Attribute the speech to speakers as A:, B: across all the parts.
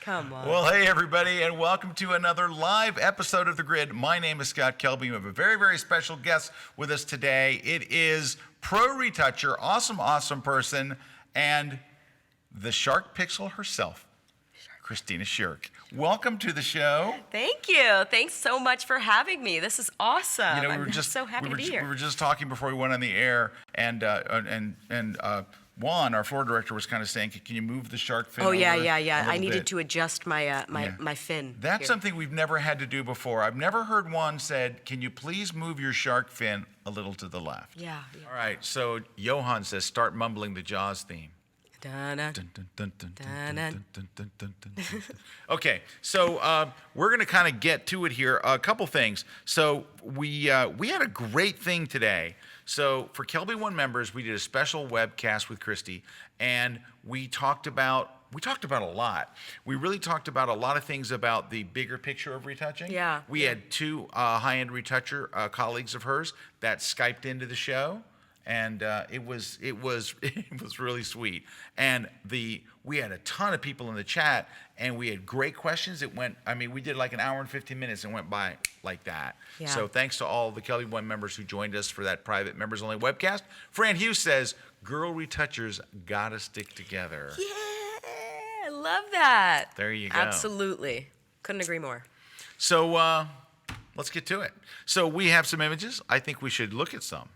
A: Come on.
B: Well, hey, everybody, and welcome to another live episode of The Grid. My name is Scott Kelby. We have a very, very special guest with us today. It is pro retoucher, awesome person, and the Shark Pixel herself, Kristina Sherk. Welcome to the show.
A: Thank you. Thanks so much for having me. This is awesome.
B: You know,
A: I'm just so happy to be here.
B: We were just talking before we went on the air, and Juan, our floor director, was kind of saying, "Can you move the shark fin?"
A: Oh
B: over
A: yeah.
B: a
A: I
B: little
A: needed
B: bit?"
A: to adjust my my fin.
B: That's
A: here.
B: something we've never had to do before. I've never heard Juan said, "Can you please move your shark fin a little to the left?"
A: Yeah.
B: All right. So Johan says, "Start mumbling the Jaws theme."
A: Da-na.
B: Dun, dun, dun, dun, dun, dun, dun, dun, dun, dun, dun, dun. Okay, so we're going to kind of get to it here. A couple things. So we had a great thing today. So for Kelby One members, we did a special webcast with Kristy, and we talked about a lot. We really talked about a lot of things about the bigger picture of retouching.
A: Yeah.
B: We had two high-end retoucher colleagues of hers that Skyped into the show. And it was really sweet. And we had a ton of people in the chat, and we had great questions. We did like an hour and 15 minutes and went by like that.
A: Yeah.
B: So thanks to all the Kelby One members who joined us for that private members only webcast. Fran Hughes says, "Girl retouchers gotta stick together."
A: Yeah, I love that.
B: There you go.
A: Absolutely. Couldn't agree more.
B: So let's get to it. So we have some images. I think we should look at some.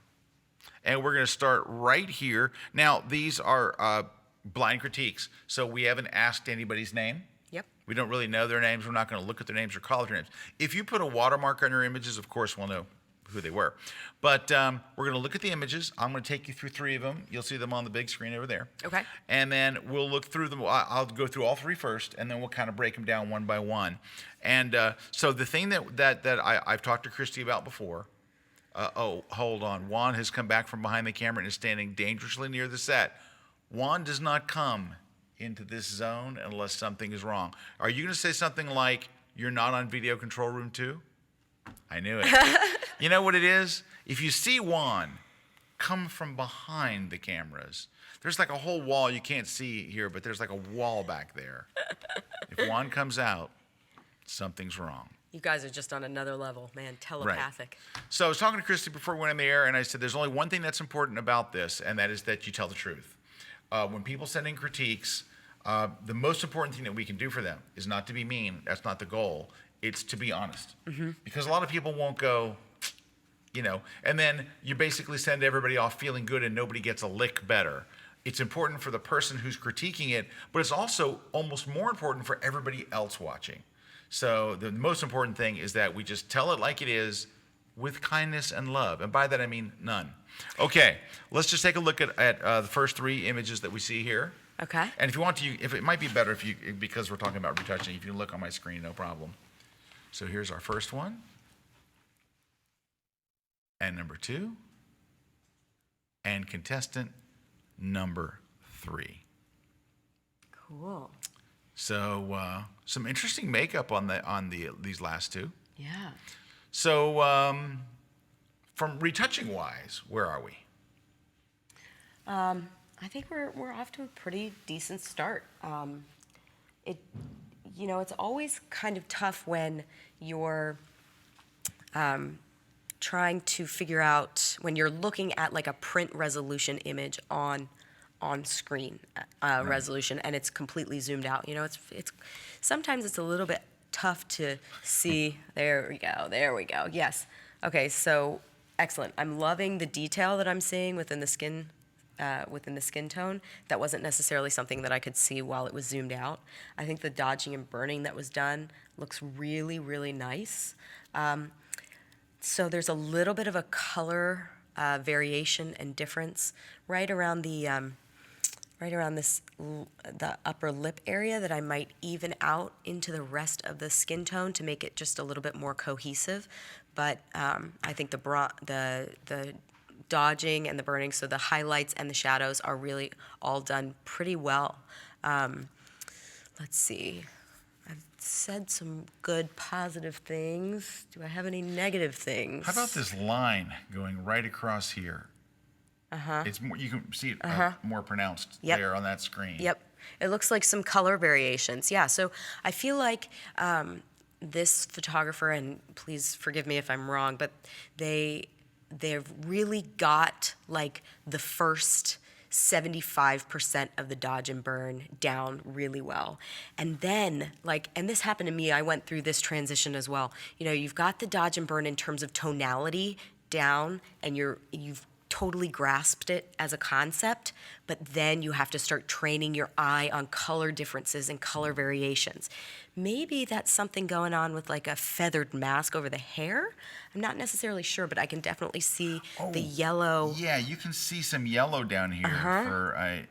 B: And we're going to start right here. Now, these are blind critiques, so we haven't asked anybody's name.
A: Yep.
B: We don't really know their names. We're not going to look at their names or call their names. If you put a watermark on your images, of course, we'll know who they were. But we're going to look at the images. I'm going to take you through three of them. You'll see them on the big screen over there.
A: Okay.
B: And then we'll look through them. I'll go through all three first, and then we'll kind of break them down one by one. And so the thing that I've talked to Kristy about before. Hold on. Juan has come back from behind the camera and is standing dangerously near the set. Juan does not come into this zone unless something is wrong. Are you going to say something like, "You're not on video control room 2? I knew it. You know what it is? If you see Juan come from behind the cameras, there's like a whole wall you can't see here, but there's like a wall back there. If Juan comes out, something's wrong.
A: You guys are just on another level, man. Telepathic.
B: Right. So I was talking to Kristy before we went on the air, and I said, there's only one thing that's important about this, and that is that you tell the truth. When people send in critiques, the most important thing that we can do for them is not to be mean. That's not the goal. It's to be honest. Mm-hmm. Because a lot of people won't go, and then you basically send everybody off feeling good and nobody gets a lick better. It's important for the person who's critiquing it, but it's also almost more important for everybody else watching. So the most important thing is that we just tell it like it is with kindness and love. And by that, I mean none. Okay, let's just take a look at the first three images that we see here.
A: Okay.
B: And if you want to, if it might be better because we're talking about retouching, if you look on my screen, no problem. So here's our first one. And number 2. And contestant number 3.
A: Cool.
B: So some interesting makeup on these last two.
A: Yeah.
B: So from retouching wise, where are we?
A: I think we're off to a pretty decent start. It's always kind of tough when you're trying to figure out, when you're looking at like a print resolution image on screen resolution, and it's completely zoomed out. It's sometimes it's a little bit tough to see. There we go. Yes. Okay, so excellent. I'm loving the detail that I'm seeing within the skin tone. That wasn't necessarily something that I could see while it was zoomed out. I think the dodging and burning that was done looks really, really nice. So there's a little bit of a color variation and difference right around the upper lip area that I might even out into the rest of the skin tone to make it just a little bit more cohesive. But I think the dodging and the burning, so the highlights and the shadows are really all done pretty well. Let's see. I've said some good positive things. Do I have any negative things?
B: How about this line going right across here?
A: Uh-huh.
B: It's more, you can see it more pronounced
A: Yep.
B: there on that screen.
A: Yep. It looks like some color variations. Yeah, so I feel like this photographer, and please forgive me if I'm wrong, but they've really got like the first 75% of the dodge and burn down really well. And then and this happened to me, I went through this transition as well. You know, you've got the dodge and burn in terms of tonality down, and you've totally grasped it as a concept, but then you have to start training your eye on color differences and color variations. Maybe that's something going on with like a feathered mask over the hair. I'm not necessarily sure, but I can definitely see the yellow.
B: Yeah, you can see some yellow down here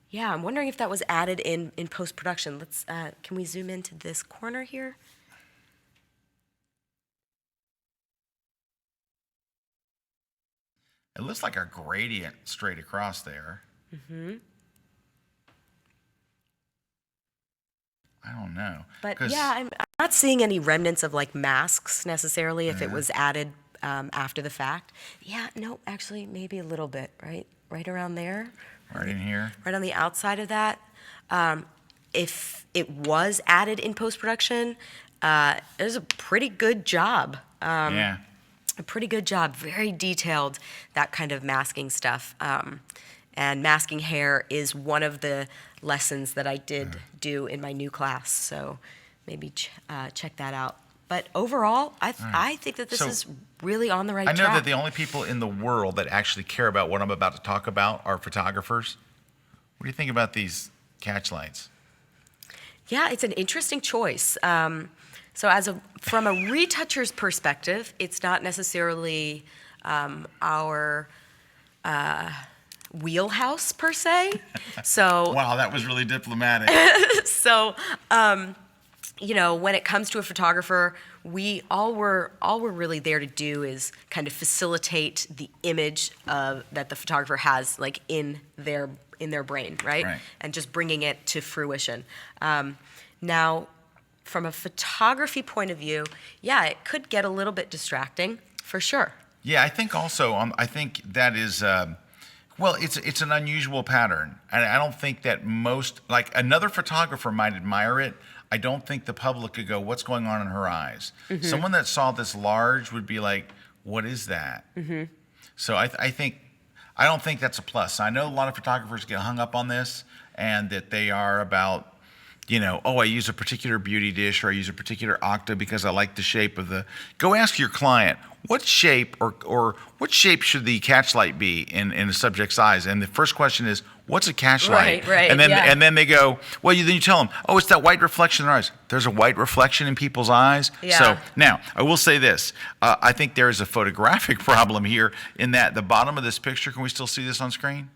A: Yeah, I'm wondering if that was added in post-production. Let's, can we zoom into this corner here?
B: It looks like a gradient straight across there. I don't know.
A: But yeah, I'm not seeing any remnants of like masks necessarily if it was added after the fact. Yeah, no, actually maybe a little bit, right? Right around there.
B: Right in here.
A: Right on the outside of that. If it was added in post-production, it was a pretty good job.
B: Yeah.
A: A pretty good job, very detailed, that kind of masking stuff. And masking hair is one of the lessons that I did do in my new class, so maybe check that out. But overall, I think that this is really on the right track.
B: I know that the only people in the world that actually care about what I'm about to talk about are photographers. What do you think about these catch lights?
A: Yeah, it's an interesting choice. So from a retoucher's perspective, it's not necessarily our wheelhouse per se. So
B: Wow, that was really diplomatic.
A: so you know, when it comes to a photographer, all we're really there to do is kind of facilitate the image that the photographer has, like in their brain, right? And just bringing it to fruition. Now, from a photography point of view, yeah, it could get a little bit distracting, for sure.
B: Yeah, I think also, I think that is, well, it's an unusual pattern. And I don't think that like another photographer might admire it. I don't think the public could go, what's going on in her eyes? Someone that saw this large would be like, what is that? So I don't think that's a plus. I know a lot of photographers get hung up on this and that they are about, you know, oh, I use a particular beauty dish or I use a particular octa because I like the shape of the. Go ask your client what shape or what shape should the catch light be in a subject's eyes, and the first question is, what's a catch light?
A: Right.
B: And then they go, well, then you tell them, oh, it's that white reflection in their eyes. There's a white reflection in people's eyes.
A: Yeah.
B: So now I will say this: I think there is a photographic problem here in that the bottom of this picture. Can we still see this on screen?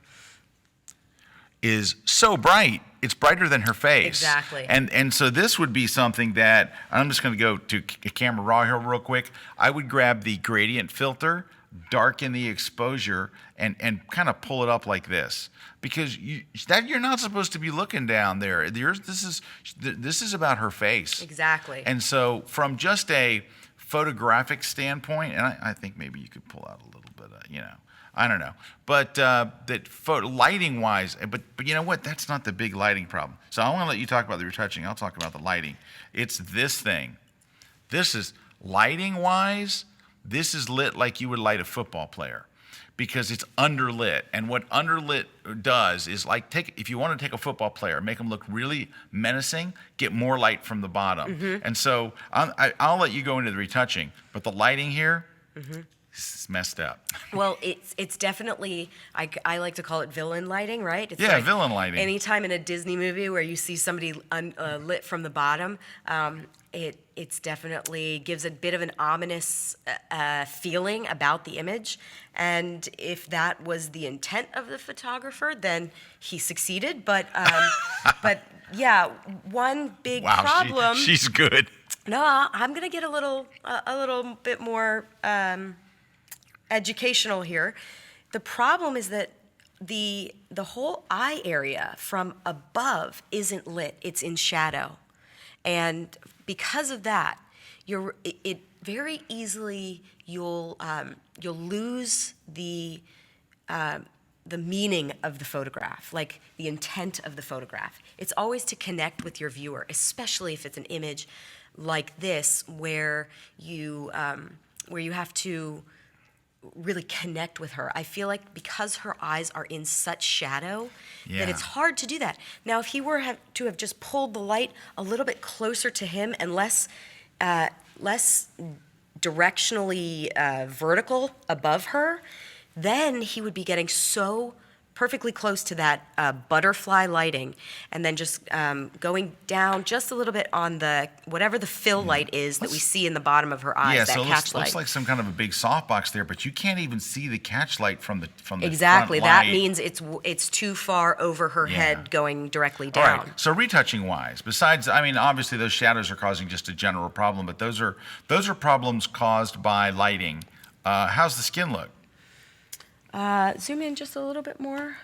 B: Is so bright. It's brighter than her face.
A: Exactly.
B: And so this would be something that, I'm just going to go to camera raw here real quick. I would grab the gradient filter, darken the exposure, and kind of pull it up like this. Because you're not supposed to be looking down there. This is about her face.
A: Exactly.
B: And so from just a photographic standpoint, and I think maybe you could pull out a little bit of, you know, I don't know, but lighting wise, but you know what? That's not the big lighting problem. So I want to let you talk about the retouching. I'll talk about the lighting. It's this thing. This is lighting wise. This is lit like you would light a football player, because it's underlit. And what underlit does is if you want to take a football player, make them look really menacing, get more light from the bottom. And so I'll let you go into the retouching, but the lighting here. It's messed up.
A: Well, it's definitely, I like to call it villain lighting, right? It's
B: like villain lighting.
A: Anytime in a Disney movie where you see somebody lit from the bottom, it's definitely gives a bit of an ominous feeling about the image. And if that was the intent of the photographer, then he succeeded. But yeah, one big problem.
B: She's good.
A: No, I'm gonna get a little bit more educational here. The problem is that the whole eye area from above isn't lit; it's in shadow, and because of that, it very easily you'll lose the the meaning of the photograph, like the intent of the photograph. It's always to connect with your viewer, especially if it's an image like this where you have to really connect with her. I feel like because her eyes are in such shadow that it's hard to do that. Now, if he were to have just pulled the light a little bit closer to him and less directionally vertical above her, then he would be getting so perfectly close to that butterfly lighting, and then just going down just a little bit on the whatever the fill light is that we see in the bottom of her eyes.
B: Yeah,
A: that
B: so it
A: catch light.
B: looks like some kind of a big softbox there, but you can't even see the catch light from the
A: Exactly.
B: front light.
A: That means it's too far over her head, going directly
B: All
A: down.
B: right. So retouching wise, besides, I mean, obviously those shadows are causing just a general problem, but those are problems caused by lighting. How's the skin look?
A: Zoom in just a little bit more.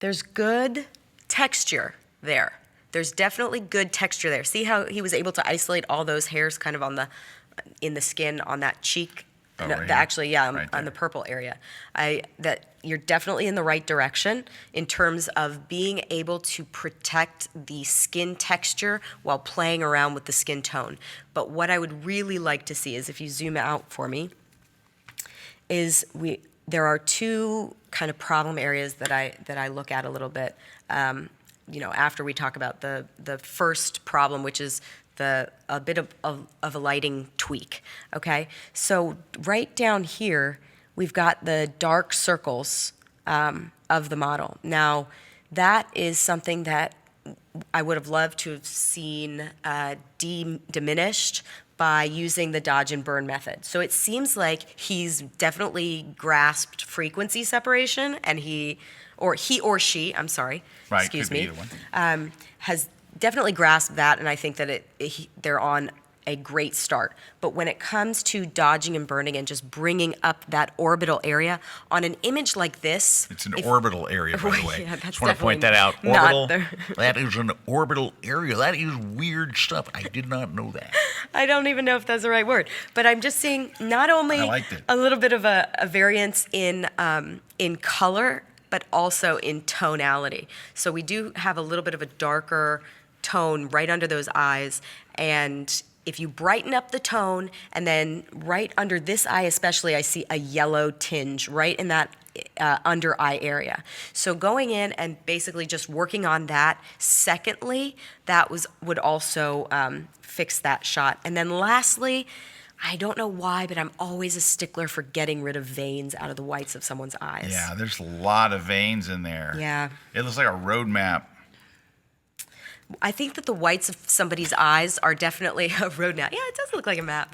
A: There's good texture there. There's definitely good texture there. See how he was able to isolate all those hairs kind of in the skin on that cheek?
B: Oh,
A: No,
B: right
A: actually, yeah,
B: right
A: on the purple area. That you're definitely in the right direction in terms of being able to protect the skin texture while playing around with the skin tone. But what I would really like to see is, if you zoom out for me, there are two kind of problem areas that I look at a little bit. After we talk about the first problem, which is a bit of a lighting tweak. Okay, so right down here we've got the dark circles of the model. Now that is something that I would have loved to have seen diminished by using the dodge and burn method. So it seems like he's definitely grasped frequency separation, and he or she, I'm sorry,
B: Right,
A: excuse
B: could be
A: me,
B: either one.
A: Has definitely grasped that, and I think that they're on a great start. But when it comes to dodging and burning and just bringing up that orbital area on an image like this,
B: It's an orbital area, by the way.
A: Yeah, that's
C: Just want to point that
A: definitely
C: out.
A: not
C: Orbital.
A: the-
C: That is an orbital area. That is weird stuff. I did not know that.
A: I don't even know if that's the right word, but I'm just seeing not only
B: I liked it.
A: a little bit of a variance in color, but also in tonality. So we do have a little bit of a darker tone right under those eyes, and if you brighten up the tone, and then right under this eye especially, I see a yellow tinge right in that under eye area. So going in and basically just working on that. Secondly, that would also fix that shot. And then lastly, I don't know why, but I'm always a stickler for getting rid of veins out of the whites of someone's eyes.
B: Yeah, there's a lot of veins in there.
A: Yeah.
B: It looks like a road map.
A: I think that the whites of somebody's eyes are definitely a road map. Yeah, it does look like a map.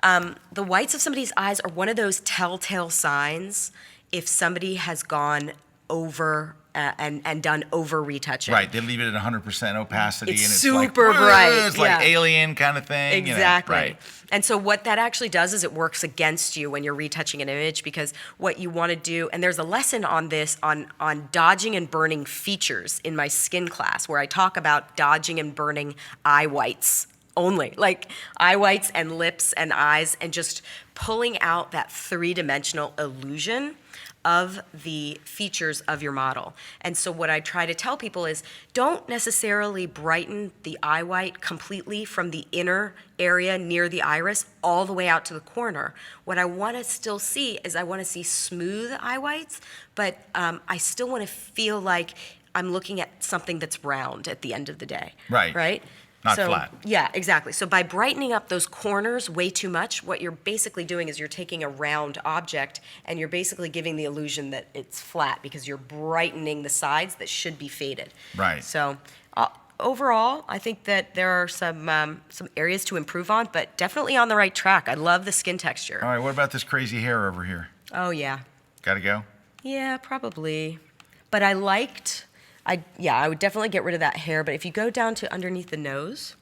A: The whites of somebody's eyes are one of those telltale signs if somebody has gone over and done over retouching.
B: Right, they leave it at 100% opacity,
A: It's
B: and it's
A: super
B: like,
A: bright,
B: It's like
A: yeah.
B: alien kind of thing.
A: Exactly.
B: Right.
A: And so what that actually does is it works against you when you're retouching an image, because what you want to do, and there's a lesson on this on dodging and burning features in my skin class where I talk about dodging and burning eye whites only, like eye whites and lips and eyes, and just pulling out that three-dimensional illusion of the features of your model. And so what I try to tell people is, don't necessarily brighten the eye white completely from the inner area near the iris all the way out to the corner. What I want to still see is I want to see smooth eye whites, but I still want to feel like I'm looking at something that's round at the end of the day.
B: Right.
A: Right?
B: Not
A: So,
B: flat.
A: Yeah, exactly. So by brightening up those corners way too much, what you're basically doing is you're taking a round object and you're basically giving the illusion that it's flat because you're brightening the sides that should be faded.
B: Right.
A: So overall, I think that there are some areas to improve on, but definitely on the right track. I love the skin texture.
B: All right, what about this crazy hair over here?
A: Oh, yeah.
B: Got to go?
A: Yeah, probably. But I would definitely get rid of that hair. But if you go down to underneath the nose,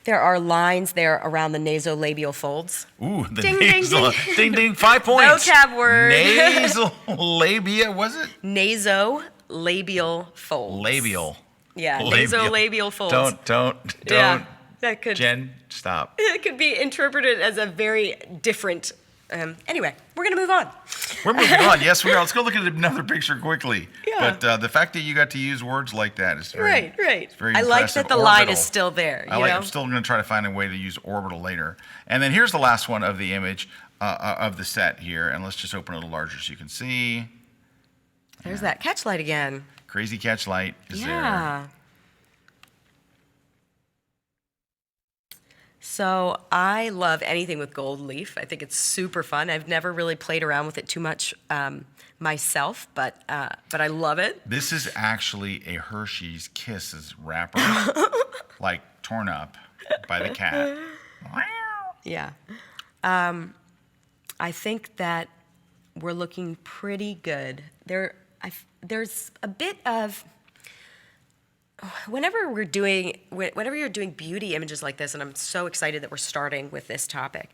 A: there are lines there around the nasolabial folds.
B: Ooh, the
A: Ding, ding,
B: nasal.
A: ding.
B: Ding, ding, 5 points.
A: Vocab word.
B: Nasal labia, was it?
A: Nasolabial folds.
B: Labial.
A: Yeah,
B: Labial.
A: nasolabial folds.
B: Don't.
A: Yeah, that could
B: Jen, stop.
A: it could be interpreted as a very different Anyway, we're going to move on.
B: We're moving on. Yes, we are. Let's go look at another picture quickly.
A: Yeah.
B: But the fact that you got to use words like that is very,
A: Right.
B: it's very
A: I like
B: impressive.
A: that the line
B: Orbital.
A: is still there.
B: I'm still going to try to find a way to use orbital later. And then here's the last one of the image of the set here. And let's just open it a little larger so you can see.
A: There's that catch light again.
B: Crazy catch light is there.
A: Yeah. So I love anything with gold leaf. I think it's super fun. I've never really played around with it too much myself, but I love it.
B: This is actually a Hershey's Kisses wrapper, like torn up by the cat.
A: Yeah. I think that we're looking pretty good. There's a bit of whenever you're doing beauty images like this, and I'm so excited that we're starting with this topic,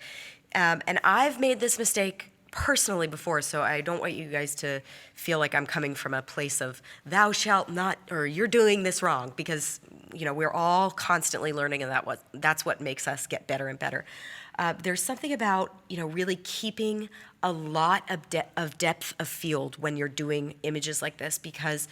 A: and I've made this mistake personally before, so I don't want you guys to feel like I'm coming from a place of thou shalt not, or you're doing this wrong, because we're all constantly learning, and that's what makes us get better and better. There's something about really keeping a lot of depth of field when you're doing images like this, because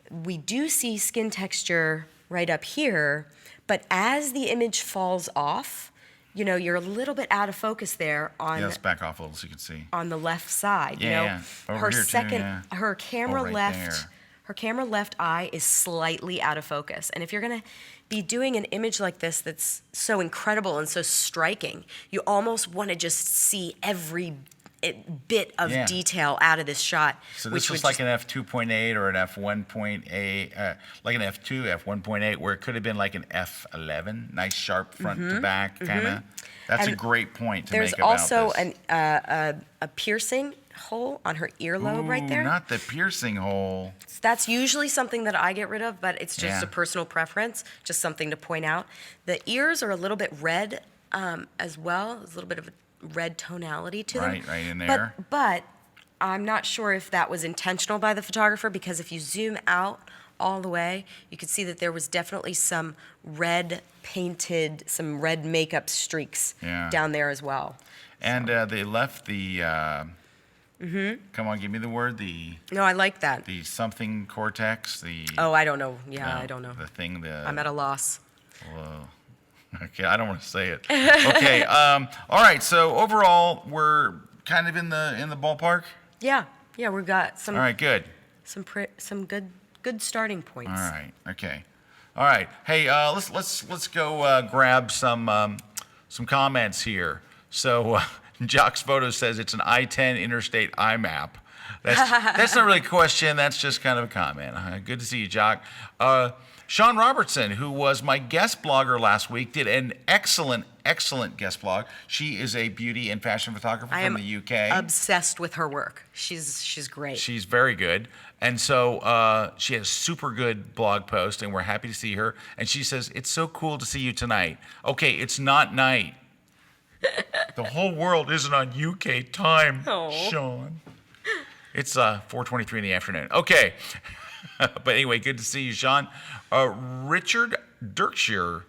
A: we do see skin texture right up here, but as the image falls off, you're a little bit out of focus there on.
B: Yeah, let's back off a little so you can see.
A: On the left side,
B: Yeah. Over here too, yeah.
A: her camera
B: right
A: left,
B: there.
A: her camera left eye is slightly out of focus. And if you're gonna be doing an image like this that's so incredible and so striking, you almost want to just see every bit of detail out of this shot.
B: So this was like an f2.8 or an f1.8, like an f2, f1.8, where it could have been like an f11, nice sharp front to back kind of. That's a great point to make about this.
A: There's also a piercing hole on her earlobe right there.
B: Not the piercing hole.
A: That's usually something that I get rid of, but it's just
B: Yeah.
A: a personal preference, just something to point out. The ears are a little bit red as well. There's a little bit of a red tonality to them.
B: Right in there.
A: But I'm not sure if that was intentional by the photographer, because if you zoom out all the way, you could see that there was definitely some red painted, some red makeup streaks down there as well.
B: And they left the, come on, give me the word,
A: No, I like that.
B: the something cortex, the...
A: Oh, I don't know. Yeah,
B: no,
A: I don't know.
B: The thing,
A: I'm at a loss.
B: Whoa. Okay, I don't want to say it. Okay, all right, so overall, we're kind of in the ballpark?
A: Yeah, we've got some.
B: All right, good.
A: Some good starting points.
B: All right. Okay. All right. Hey, let's go grab some comments here. So, Jock's Photo says it's an I-10 interstate IMAP. That's not really a question. That's just kind of a comment. Good to see you, Jock. Sean Robertson, who was my guest blogger last week, did an excellent guest blog. She is a beauty and fashion photographer from the UK.
A: Obsessed with her work. She's great.
B: She's very good. And so she has a super good blog post, and we're happy to see her. And she says, it's so cool to see you tonight. Okay, it's not night. The whole world isn't on UK time, Sean. It's 4:23 in the afternoon. Okay. But anyway, good to see you, Sean. Richard Dirkshire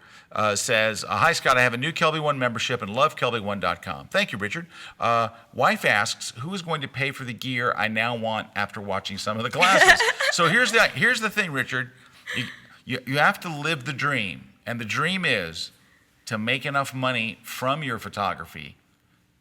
B: says, hi, Scott, I have a new Kelby One membership and love kelby1.com. Thank you, Richard. Wife asks, who is going to pay for the gear I now want after watching some of the classes? So here's the thing, Richard. You have to live the dream. And the dream is to make enough money from your photography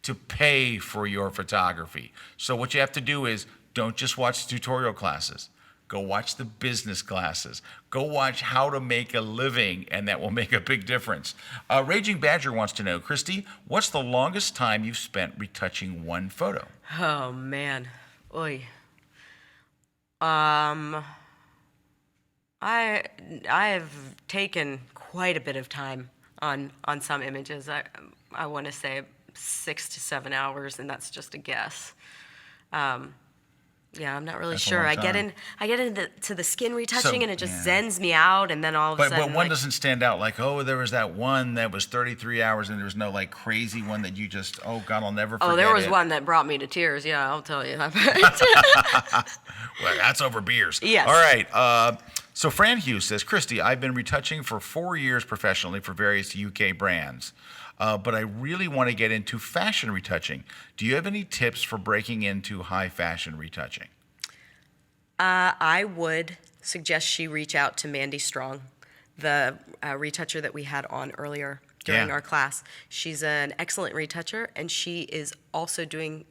B: to pay for your photography. So what you have to do is don't just watch tutorial classes. Go watch the business classes. Go watch how to make a living, and that will make a big difference. Raging Badger wants to know, Christy, what's the longest time you've spent retouching one photo?
A: Oh, man. Oy. I've taken quite a bit of time on some images. I want to say 6 to 7 hours, and that's just a guess. Yeah, I'm not really sure. I get into the skin retouching, and it just zens me out, and then all of a sudden.
B: But one doesn't stand out. Like, oh, there was that one that was 33 hours, and there was no like crazy one that you just, oh God, I'll never forget.
A: Oh, there was one that brought me to tears. Yeah, I'll tell you.
B: Well, that's over beers.
A: Yes.
B: All right. So Fran Hughes says, Christy, I've been retouching for 4 years professionally for various UK brands. but I really want to get into fashion retouching. Do you have any tips for breaking into high fashion retouching?
A: I would suggest she reach out to Mandy Strong, the retoucher that we had on earlier during
B: Yeah.
A: our class. She's an excellent retoucher, and she is also doing,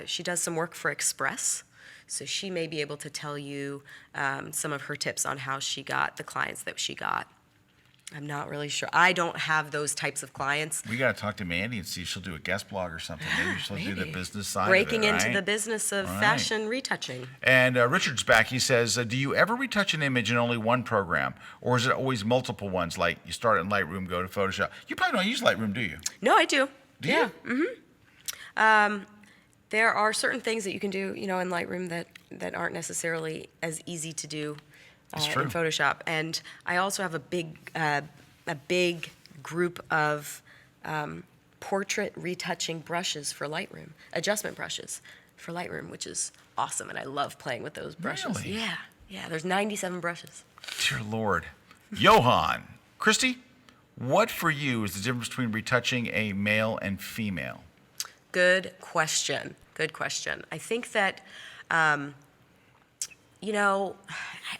A: she does some work for Express. So she may be able to tell you some of her tips on how she got the clients that she got. I'm not really sure. I don't have those types of clients.
B: We got to talk to Mandy and see if she'll do a guest blog or something. Maybe she'll do the
A: Maybe.
B: business side
A: Breaking
B: of it,
A: into
B: right?
A: the business of
B: Right.
A: fashion retouching.
B: And Richard's back. He says, do you ever retouch an image in only one program? Or is it always multiple ones, like you start in Lightroom, go to Photoshop? You probably don't use Lightroom, do you?
A: No, I do.
B: Do
A: yeah.
B: you?
A: There are certain things that you can do, in Lightroom that aren't necessarily as easy to do
B: That's true.
A: in Photoshop. And I also have a big group of portrait retouching brushes for Lightroom, adjustment brushes for Lightroom, which is awesome. And I love playing with those brushes.
B: Really?
A: Yeah. There's 97 brushes.
B: Dear Lord. Johan, Christy, what for you is the difference between retouching a male and female?
A: Good question. I think that, I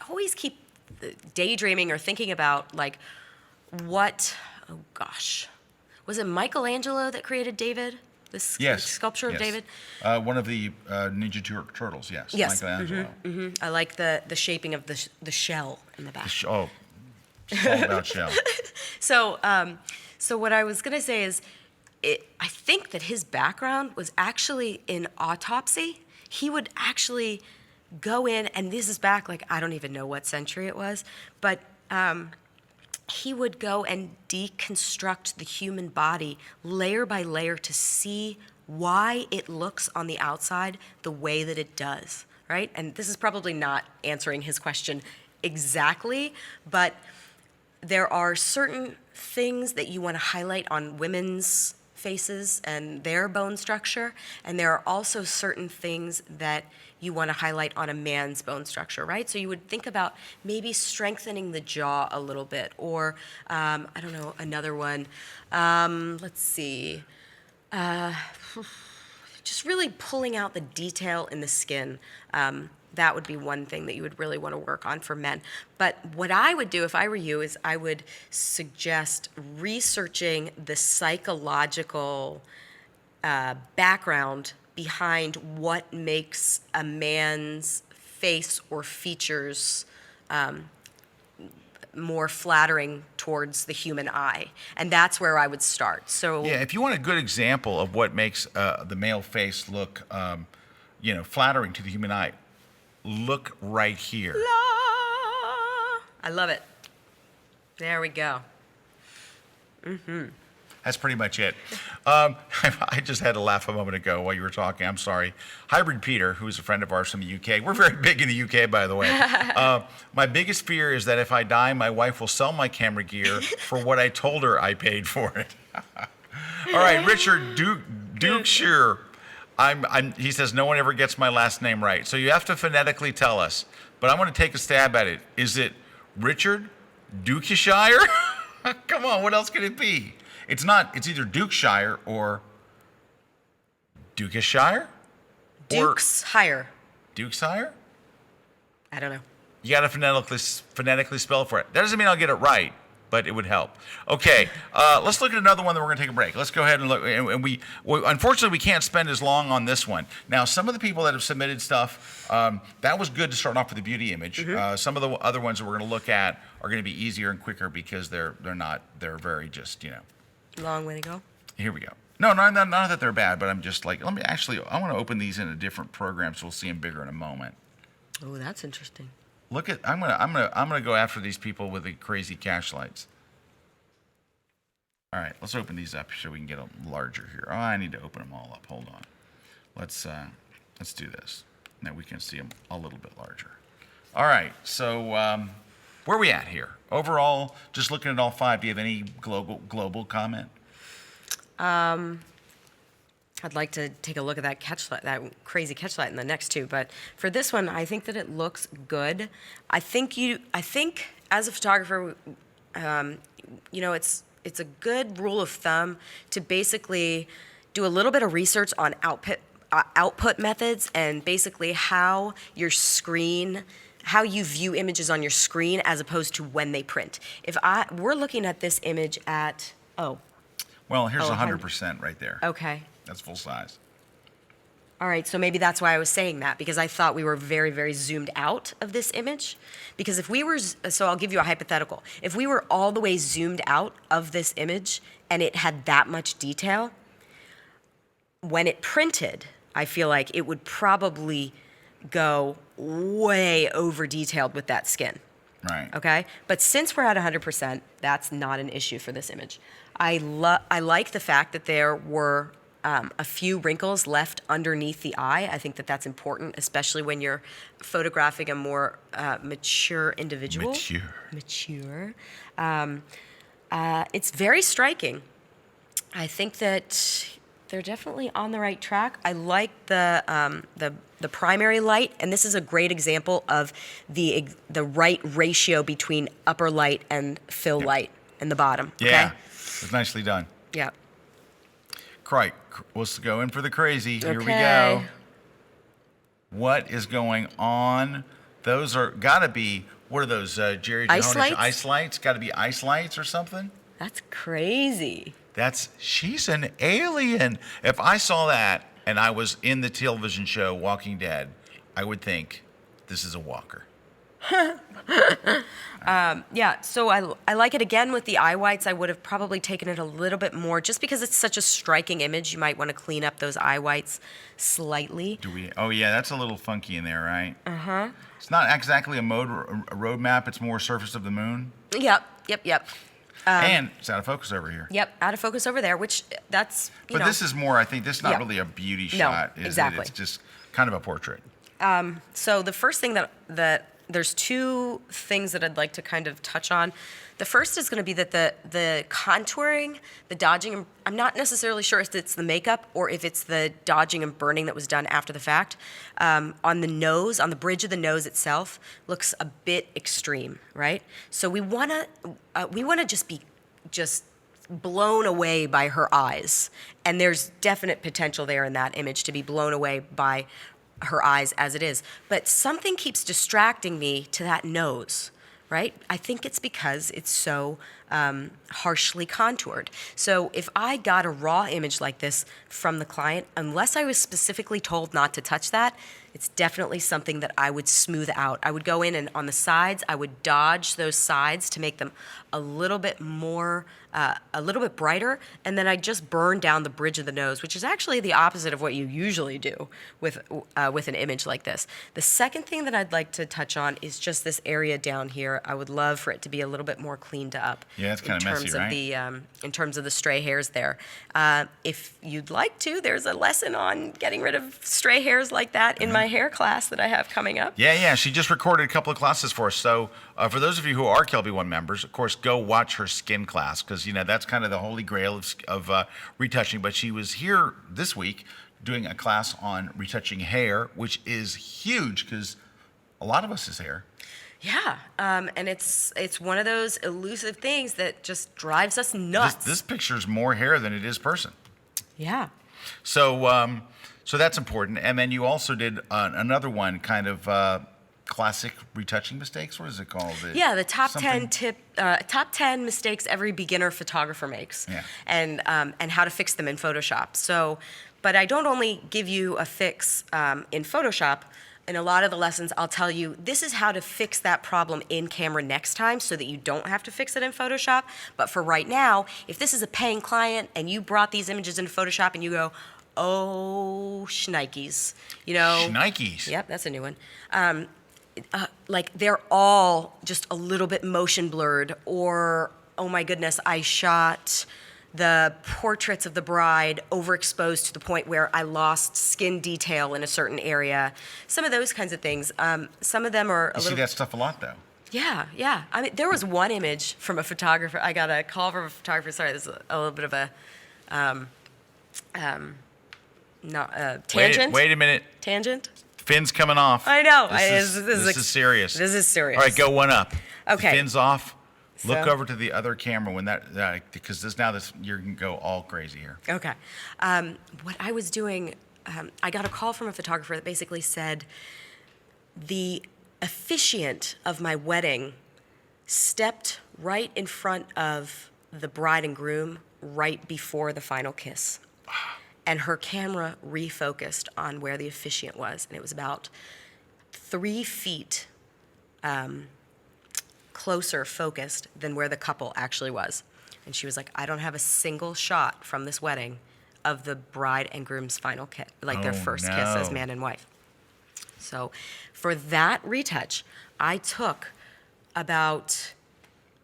A: always keep daydreaming or thinking about, like, oh gosh, was it Michelangelo that created David? This
B: Yes.
A: sculpture of
B: yes.
A: David?
B: One of the Turtles, yes.
A: Yes.
B: Michelangelo.
A: I like the shaping of the shell in the back.
B: Oh, it's all about shell.
A: So what I was going to say is, I think that his background was actually in autopsy. He would actually go in, and this is back, like, I don't even know what century it was, but he would go and deconstruct the human body layer by layer to see why it looks on the outside the way that it does, right? And this is probably not answering his question exactly, but there are certain things that you want to highlight on women's faces and their bone structure, and there are also certain things that you want to highlight on a man's bone structure, right? So you would think about maybe strengthening the jaw a little bit, or I don't know, another one. Let's see. Just really pulling out the detail in the skin. That would be one thing that you would really want to work on for men. But what I would do if I were you is I would suggest researching the psychological background behind what makes a man's face or features more flattering towards the human eye. And that's where I would start. So
B: Yeah, if you want a good example of what makes the male face look, flattering to the human eye, look right here.
A: I love it. There we go.
B: That's pretty much it. I just had to laugh a moment ago while you were talking. I'm sorry. Hybrid Peter, who's a friend of ours from the UK. We're very big in the UK, by the way. My biggest fear is that if I die, my wife will sell my camera gear for what I told her I paid for it. All right, Richard Dukeshire. He says no one ever gets my last name right, so you have to phonetically tell us. But I'm going to take a stab at it. Is it Richard Dukeshire? Come on, what else could it be? It's not. It's either Dukeshire or Dukeshire.
A: Duke's higher.
B: Dukeshire.
A: I don't know.
B: You got to phonetically spell for it. That doesn't mean I'll get it right, but it would help. Okay, let's look at another one, then we're going to take a break. Let's go ahead and look. And we unfortunately, we can't spend as long on this one. Now, some of the people that have submitted stuff, that was good to start off with a beauty image. Some of the other ones that we're going to look at are going to be easier and quicker because they're very just,
A: Long way to go.
B: Here we go. No, not that they're bad, but I'm just like, I want to open these in a different program so we'll see them bigger in a moment.
A: Oh, that's interesting.
B: Look at, I'm gonna go after these people with the crazy cash lights. All right, let's open these up so we can get them larger here. Oh, I need to open them all up. Hold on. Let's do this. Now we can see them a little bit larger. All right, so where are we at here? Overall, just looking at all five, do you have any global comment?
A: I'd like to take a look at that crazy catch light in the next two, but for this one, I think that it looks good. I think as a photographer, it's a good rule of thumb to basically do a little bit of research on output methods and basically how you view images on your screen as opposed to when they print. We're looking at this image at
B: Well, here's 100% right there.
A: okay.
B: That's full size.
A: All right, so maybe that's why I was saying that, because I thought we were very, very zoomed out of this image. Because if we were, so I'll give you a hypothetical. If we were all the way zoomed out of this image and it had that much detail, when it printed, I feel like it would probably go way over detailed with that skin.
B: Right.
A: Okay? But since we're at 100%, that's not an issue for this image. I like the fact that there were a few wrinkles left underneath the eye. I think that that's important, especially when you're photographing a more mature individual. Mature. It's very striking. I think that they're definitely on the right track. I like the primary light, and this is a great example of the right ratio between upper light and fill light in the bottom.
B: Yeah,
A: Okay?
B: it's nicely done.
A: Yeah.
B: Right, let's go in for the crazy. Here we
A: Okay.
B: go. What is going on? Those are gotta be. What are those, Jerry?
A: Ice lights?
B: Ice lights? Got to be ice lights or something.
A: That's crazy.
B: She's an alien. If I saw that and I was in the television show Walking Dead, I would think this is a walker.
A: Yeah, so I like it again with the eye whites. I would have probably taken it a little bit more just because it's such a striking image. You might want to clean up those eye whites slightly.
B: Do we? Oh yeah, that's a little funky in there, right? Uh-huh. It's not exactly a road map. It's more surface of the moon.
A: Yep.
B: And it's out of focus over here.
A: Yep, out of focus over there, which that's, you
B: But
A: know.
B: this is more, I think, this is not
A: Yeah.
B: really a beauty
A: No,
B: shot, is
A: exactly.
B: it? It's just kind of a portrait.
A: So the first thing that there's two things that I'd like to kind of touch on. The first is going to be that the contouring, the dodging, I'm not necessarily sure if it's the makeup or if it's the dodging and burning that was done after the fact. On the nose, on the bridge of the nose itself, looks a bit extreme, right? So we want to just be blown away by her eyes. And there's definite potential there in that image to be blown away by her eyes as it is. But something keeps distracting me to that nose, right? I think it's because it's so harshly contoured. So if I got a raw image like this from the client, unless I was specifically told not to touch that, it's definitely something that I would smooth out. I would go in and on the sides, I would dodge those sides to make them a little bit more, a little bit brighter, and then I'd just burn down the bridge of the nose, which is actually the opposite of what you usually do with an image like this. The second thing that I'd like to touch on is just this area down here. I would love for it to be a little bit more cleaned up.
B: Yeah, it's kind of messy, right?
A: In terms of the stray hairs there. If you'd like to, there's a lesson on getting rid of stray hairs like that in my hair class that I have coming up.
B: Yeah. She just recorded a couple of classes for us. So for those of you who are Kelby One members, of course, go watch her skin class because, that's kind of the holy grail of retouching. But she was here this week doing a class on retouching hair, which is huge because a lot of us is hair.
A: Yeah, and it's one of those elusive things that just drives us nuts.
B: This picture's more hair than it is person.
A: Yeah.
B: So that's important. And then you also did another one, kind of classic retouching mistakes. What is it called?
A: Yeah, the top 10 mistakes every beginner photographer makes.
B: Yeah.
A: And how to fix them in Photoshop. So, but I don't only give you a fix in Photoshop. In a lot of the lessons, I'll tell you, this is how to fix that problem in camera next time so that you don't have to fix it in Photoshop. But for right now, if this is a paying client and you brought these images into Photoshop and you go, oh, shnikes,
B: Shnikes.
A: Yep, that's a new one. Like they're all just a little bit motion blurred, or, oh my goodness, I shot the portraits of the bride overexposed to the point where I lost skin detail in a certain area. Some of those kinds of things. Some of them are a
B: You
A: little...
B: see that stuff a lot, though.
A: Yeah. I mean, there was one image from a photographer. I got a call from a photographer. Sorry, this is a little bit of a tangent.
B: Wait a minute.
A: Tangent.
B: Fin's coming off.
A: I know.
B: This is serious.
A: This is serious.
B: All right, go one up.
A: Okay.
B: The fin's off. Look
A: So-
B: over to the other camera when because this you're gonna go all crazy here.
A: Okay. What I was doing, I got a call from a photographer that basically said the officiant of my wedding stepped right in front of the bride and groom right before the final kiss. And her camera refocused on where the officiant was. And it was about 3 feet closer focused than where the couple actually was. And she was like, I don't have a single shot from this wedding of the bride and groom's final kiss, like their
B: Oh,
A: first kiss as
B: no.
A: man and wife. So for that retouch, I took about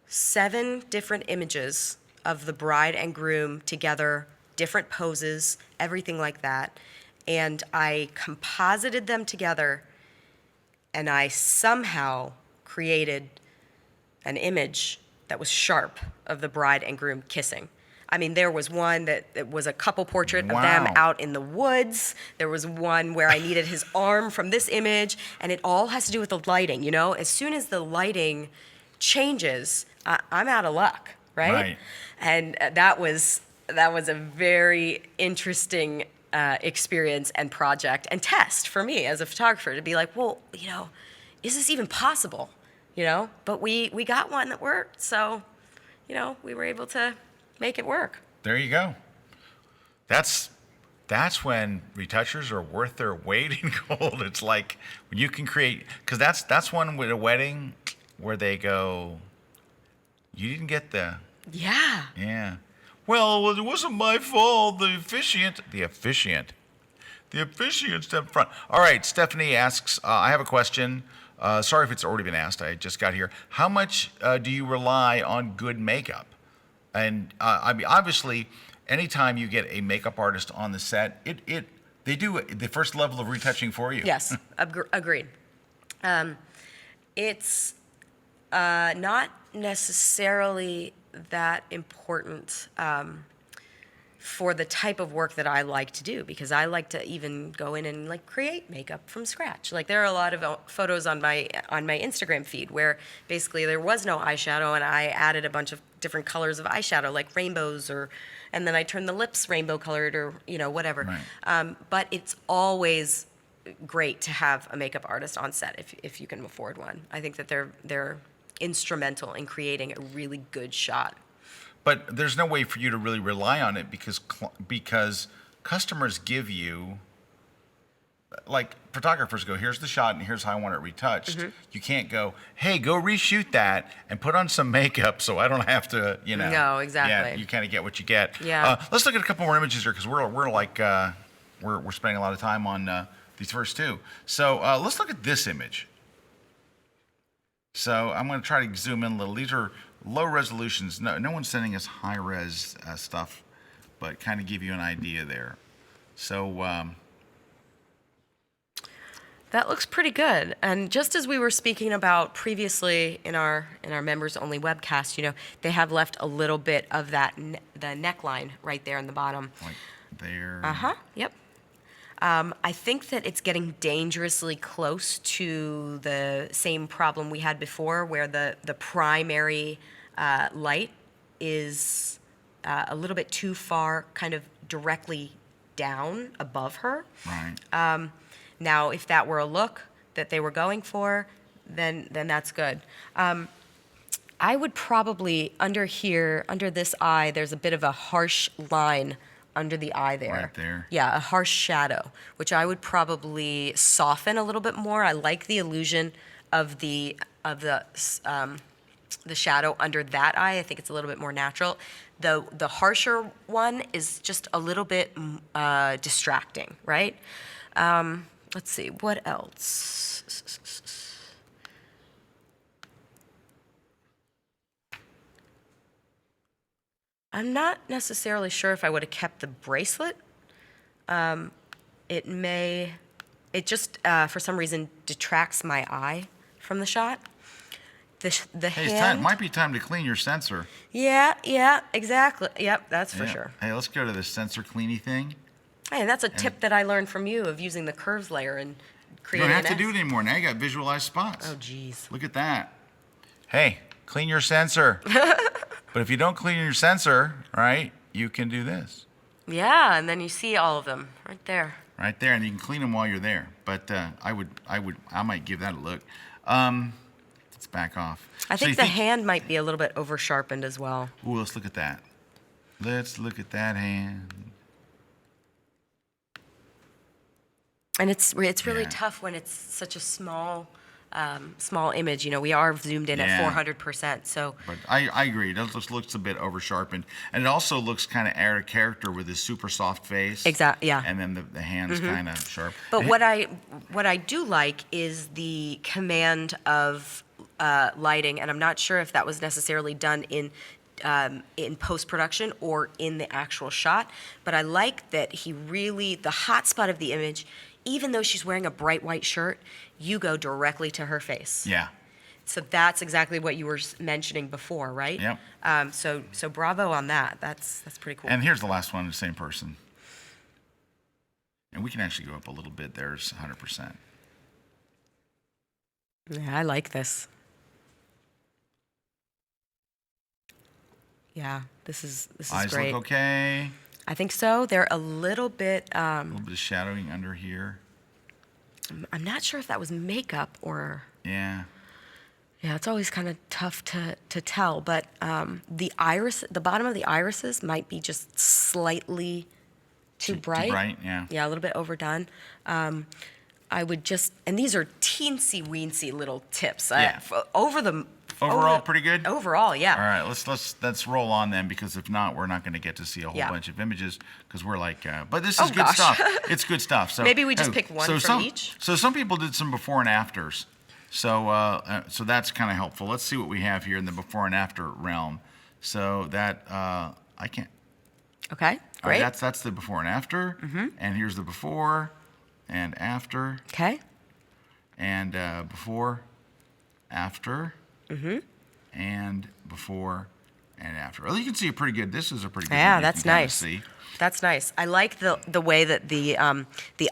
A: 7 different images of the bride and groom together, different poses, everything like that. And I composited them together, and I somehow created an image that was sharp of the bride and groom kissing. I mean, there was one that it was a couple portrait of them
B: Wow.
A: out in the woods. There was one where I needed his arm from this image, and it all has to do with the lighting, you know? As soon as the lighting changes, I'm out of luck, right?
B: Right.
A: And that was a very interesting experience and project and test for me as a photographer to be like, well, you know, is this even possible? You know, but we got one that worked, so, you know, we were able to make it work.
B: There you go. That's when retouchers are worth their weight in gold. It's like when you can create, because that's one with a wedding where they go, you didn't get
A: Yeah.
B: yeah. Well, it wasn't my fault. The officiant stepped front. All right, Stephanie asks, I have a question. Sorry if it's already been asked. I just got here. How much do you rely on good makeup? And I mean, obviously, anytime you get a makeup artist on the set, they do the first level of retouching for you.
A: Yes, agreed. It's not necessarily that important for the type of work that I like to do, because I like to even go in and like create makeup from scratch. Like there are a lot of photos on my Instagram feed where basically there was no eyeshadow and I added a bunch of different colors of eyeshadow, like rainbows, and then I turned the lips rainbow colored, or you know, whatever.
B: Right.
A: But it's always great to have a makeup artist on set if you can afford one. I think that they're instrumental in creating a really good shot.
B: But there's no way for you to really rely on it because customers give you, like photographers go, here's the shot and here's how I want it retouched.
A: Mm-hmm.
B: You can't go, hey, go reshoot that and put on some makeup so I don't have to, you know.
A: No, exactly.
B: Yeah, you kind of get what you get.
A: Yeah.
B: Let's look at a couple more images here because we're like we're spending a lot of time on these first two. So let's look at this image. So I'm going to try to zoom in a little. These are low resolutions. No one's sending us high res stuff, but kind of give you an idea there. So
A: That looks pretty good. And just as we were speaking about previously in our members only webcast, you know, they have left a little bit of that the neckline right there in the bottom.
B: like there.
A: Yep. I think that it's getting dangerously close to the same problem we had before, where the primary light is a little bit too far, kind of directly down above her.
B: Right.
A: Now, if that were a look that they were going for, then that's good. I would probably, under this eye, there's a bit of a harsh line under the eye there.
B: Right there.
A: Yeah, a harsh shadow, which I would probably soften a little bit more. I like the illusion of the shadow under that eye. I think it's a little bit more natural. The harsher one is just a little bit distracting, right? Let's see, what else? I'm not necessarily sure if I would have kept the bracelet. It just, for some reason, detracts my eye from the shot. The
B: Hey,
A: hand.
B: might be time to clean your sensor.
A: Yeah, exactly. Yep, that's for
B: Yeah.
A: sure.
B: Hey, let's go to the sensor cleany thing.
A: Hey, that's a tip that I learned from you of using the curves layer and
B: You
A: creating
B: don't have
A: an
B: to do
A: S.
B: it anymore. Now you got visualized spots.
A: Oh, geez.
B: Look at that. Hey, Clean your sensor. But if you don't clean your sensor, right, you can do this.
A: Yeah, and then you see all of them right there.
B: Right there, and you can clean them while you're there. But I might give that a look. Let's back off.
A: I
B: So
A: think
B: you
A: the hand might be a little bit over sharpened as well.
B: Ooh, let's look at that. Let's look at that hand.
A: And it's really
B: Yeah.
A: tough when it's such a small image. You know, we are zoomed in
B: Yeah.
A: at 400%. So
B: But I agree. It just looks a bit over sharpened, and it also looks kind of out of character with his super soft face.
A: Yeah.
B: And then the hands kind of sharp.
A: But
B: And
A: what I do like is the command of lighting, and I'm not sure if that was necessarily done in post-production or in the actual shot, but I like that the hot spot of the image, even though she's wearing a bright white shirt, you go directly to her face.
B: Yeah.
A: So that's exactly what you were mentioning before, right?
B: Yep.
A: So bravo on that. That's pretty cool.
B: And here's the last one, the same person. And we can actually go up a little bit. There's 100%.
A: Yeah, I like this. Yeah, this is
B: Eyes
A: great.
B: look okay.
A: I think so. They're a little bit.
B: A little bit of shadowing under here.
A: I'm not sure if that was makeup or.
B: Yeah.
A: Yeah, it's always kind of tough to tell, but the bottom of the irises might be just slightly too bright.
B: Too bright, yeah.
A: Yeah, a little bit overdone. I would just, and these are teensy weensy little tips.
B: Yeah. Overall, pretty good?
A: Overall, yeah.
B: All right, let's roll on then, because if not, we're not going to get to see a whole
A: Yeah.
B: bunch of images, because we're like, but this
A: Oh,
B: is good
A: gosh.
B: stuff. It's good stuff. So
A: Maybe we just pick one from each?
B: So some people did some before and afters. So that's kind of helpful. Let's see what we have here in the before and after realm. So that I can't.
A: Okay,
B: All right,
A: great.
B: that's the before and after. And here's the before and after
A: Okay.
B: and before, after, and before and after. Well, you can see it pretty good. This is a pretty good
A: Yeah,
B: one. You
A: that's
B: can kinda
A: nice.
B: see.
A: That's nice. I like the way that the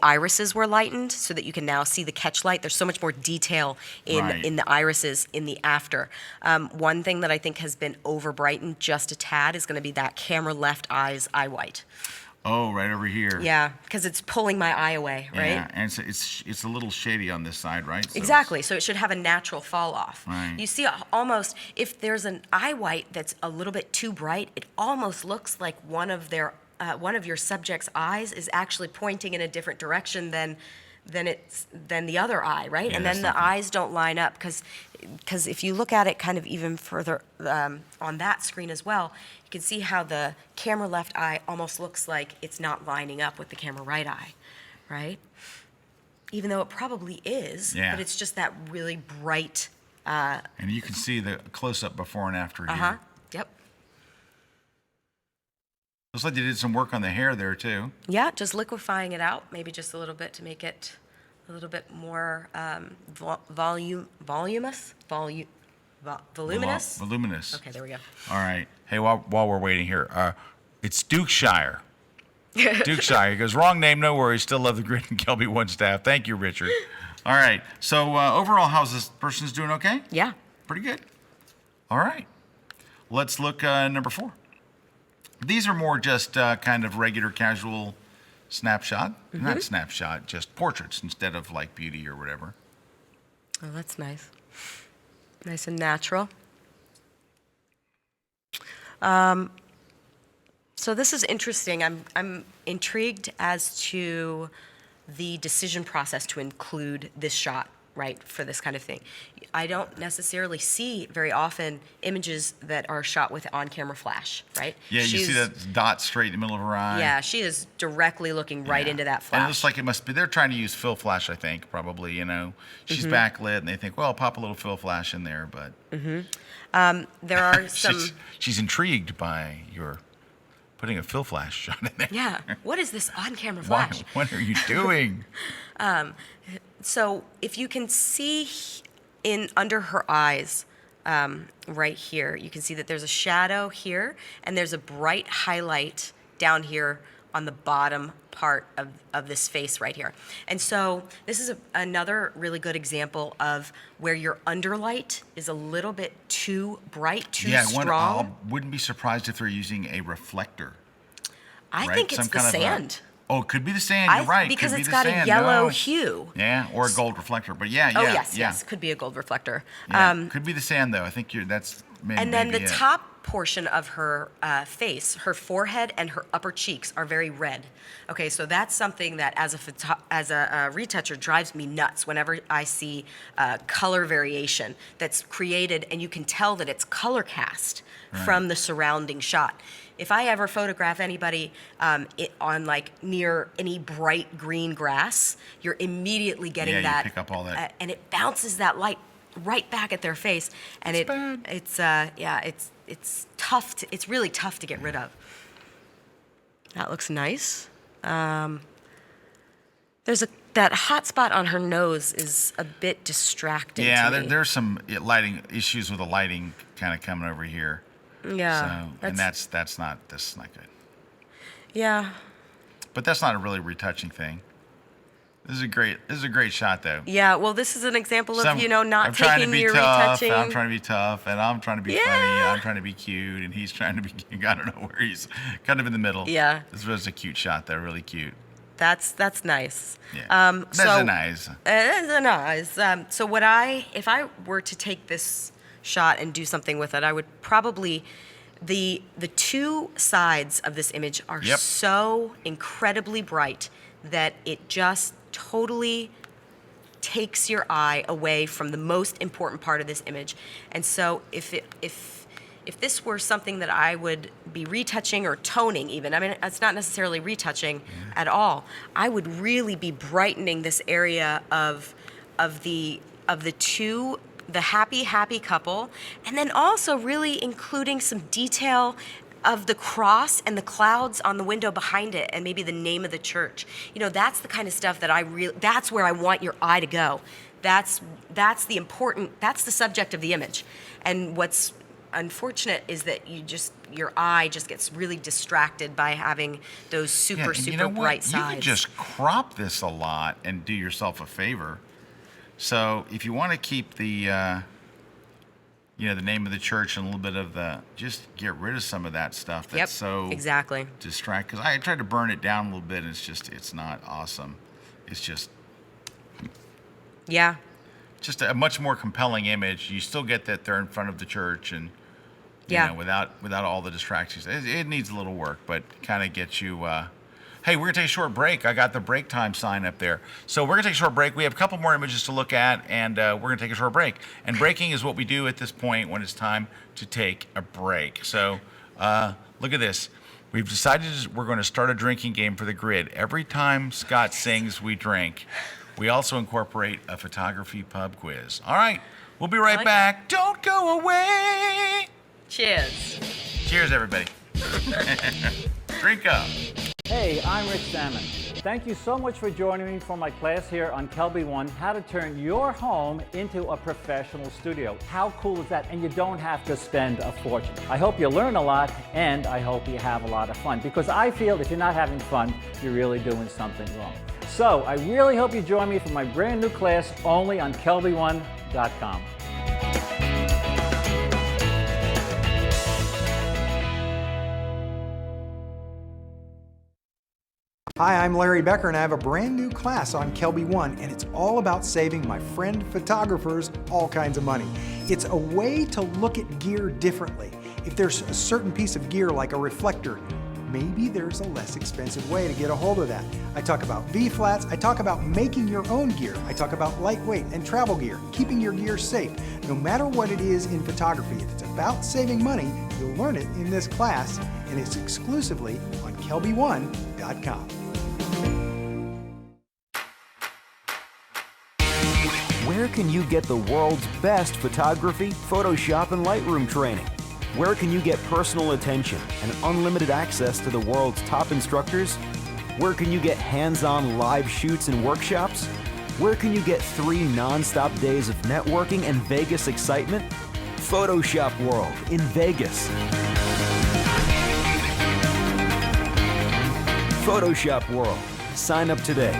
A: irises were lightened, so that you can now see the catch light. There's so much more detail
B: Right.
A: in the irises in the after. One thing that I think has been over brightened just a tad is going to be that camera left eye's eye white.
B: Oh, right over here.
A: Yeah, because it's pulling my eye away, right?
B: Yeah, and it's a little shady on this side, right? So
A: Exactly. So it should have a natural fall off.
B: Right.
A: You see almost, if there's an eye white that's a little bit too bright, it almost looks like one of your subject's eyes is actually pointing in a different direction than the other eye, right?
B: Yeah,
A: And
B: that's
A: then the
B: something.
A: eyes don't line up, because if you look at it kind of even further on that screen as well, you can see how the camera left eye almost looks like it's not lining up with the camera right eye, right? Even though it probably is,
B: Yeah.
A: but it's just that really bright.
B: And you can see the close-up before and after here.
A: Uh-huh. Yep.
B: Looks like they did some work on the hair there too.
A: Yeah, just liquefying it out, maybe just a little bit to make it a little bit more voluminous.
B: Voluminous.
A: Okay, there we go.
B: All right. Hey, while we're waiting here, it's Dukeshire. Dukeshire. He goes, wrong name, no worries. Still love the Grit and Kelby One staff. Thank you, Richard. All right. So overall, how's this person's doing? Okay.
A: Yeah.
B: Pretty good. All right. Let's look number 4. These are more just kind of regular, casual snapshot. Not snapshot, just portraits instead of like beauty or whatever.
A: Oh, that's nice. Nice and natural. So this is interesting. I'm intrigued as to the decision process to include this shot, right, for this kind of thing. I don't necessarily see very often images that are shot with on-camera flash, right?
B: Yeah, you see that dot straight in the middle of her eye.
A: Yeah, she is directly looking right
B: Yeah.
A: into that
B: And
A: flash.
B: it looks like it must be, they're trying to use fill flash, I think, probably, you know. She's backlit, and they think, well, I'll pop a little fill flash in there, but
A: There are some.
B: she's intrigued by your putting a fill flash shot in there.
A: Yeah. What is this on-camera
B: Why,
A: flash?
B: what are you doing?
A: So if you can see under her eyes, right here, you can see that there's a shadow here, and there's a bright highlight down here on the bottom part of this face right here. And so this is another really good example of where your underlight is a little bit too bright, too strong.
B: I wouldn't be surprised if they're using a reflector.
A: I
B: right?
A: think it's
B: Some
A: the
B: kind
A: sand.
B: Oh, it could be the sand. You're right.
A: Because
B: could
A: it's
B: be
A: got
B: the
A: a
B: sand.
A: yellow
B: No.
A: hue.
B: Yeah, or a gold reflector. But yeah.
A: Oh, yes, could be a gold reflector.
B: Yeah, could be the sand though. I think that's maybe.
A: And then
B: maybe
A: the
B: it.
A: top portion of her face, her forehead and her upper cheeks are very red. Okay, so that's something that as a retoucher drives me nuts whenever I see color variation that's created, and you can tell that it's color cast from the surrounding shot. If I ever photograph anybody on like near any bright green grass, you're immediately getting that.
B: You pick up all that.
A: And it bounces that light right back at their face, and it's tough. It's really tough to get rid of. That looks nice. There's that hot spot on her nose is a bit distracting.
B: Yeah,
A: to me.
B: there's some lighting issues with the lighting kind of coming over here.
A: Yeah,
B: So, and that's not good.
A: Yeah.
B: But that's not a really retouching thing. This is a great shot though.
A: Yeah, well, this is an example of, not
B: I'm trying to
A: taking
B: be
A: your
B: tough,
A: retouching.
B: I'm trying to be tough, and I'm trying to be funny, I'm trying to be cute, and he's trying to be cute. I don't know where he's kind of in the middle.
A: Yeah.
B: This was a cute shot though, really cute.
A: That's nice.
B: Yeah. That's
A: so,
B: nice.
A: That's nice. So if I were to take this shot and do something with it, I would probably, the two sides of this image are so incredibly bright that it just totally takes your eye away from the most important part of this image. And so if this were something that I would be retouching or toning even, I mean, it's not necessarily retouching at all, I would really be brightening this area of the happy couple, and then also really including some detail of the cross and the clouds on the window behind it, and maybe the name of the church. That's the kind of stuff that that's where I want your eye to go. That's the subject of the image. And what's unfortunate is that your eye just gets really distracted by having those super bright sides.
B: You can just crop this a lot and do yourself a favor. So if you want to keep the the name of the church and a little bit of just get rid of some of that stuff that's so
A: exactly
B: distract. Because I tried to burn it down a little bit, and it's not awesome. It's just a much more compelling image. You still get that they're in front of the church, and without all the distractions. It needs a little work, but kind of gets you. Hey, we're going to take a short break. I got the break time sign up there. So we're going to take a short break. We have a couple more images to look at, and we're going to take a short break. And breaking is what we do at this point when it's time to take a break. So look at this. We've decided we're going to start a drinking game for the grid. Every time Scott sings, we drink. We also incorporate a photography pub quiz. All right, we'll be right back. Don't go away.
A: Cheers.
B: Cheers, everybody. Drink up.
D: Hey, I'm Rich Salmon. Thank you so much for joining me for my class here on Kelby One, how to turn your home into a professional studio. How cool is that? And you don't have to spend a fortune. I hope you learn a lot, and I hope you have a lot of fun, because I feel if you're not having fun, you're really doing something wrong. So I really hope you join me for my brand new class only on kelby1.com.
E: Hi, I'm Larry Becker, and I have a brand new class on Kelby One, and it's all about saving my friend photographers all kinds of money. It's a way to look at gear differently. If there's a certain piece of gear like a reflector, maybe there's a less expensive way to get a hold of that. I talk about V-flats, I talk about making your own gear, I talk about lightweight and travel gear, keeping your gear safe. No matter what it is in photography, if it's about saving money, you'll learn it in this class, and it's exclusively on kelby1.com.
F: Where can you get the world's best photography, Photoshop, and Lightroom training? Where can you get personal attention and unlimited access to the world's top instructors? Where can you get hands-on live shoots and workshops? Where can you get 3 non-stop days of networking and Vegas excitement? Photoshop World in Vegas. Photoshop World. Sign up today.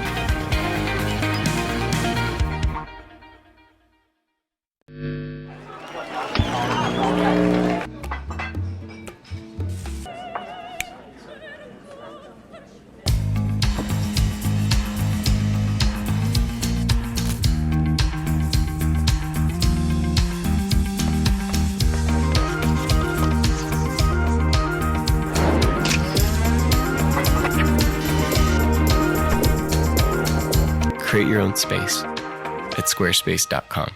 G: Create your own space at squarespace.com.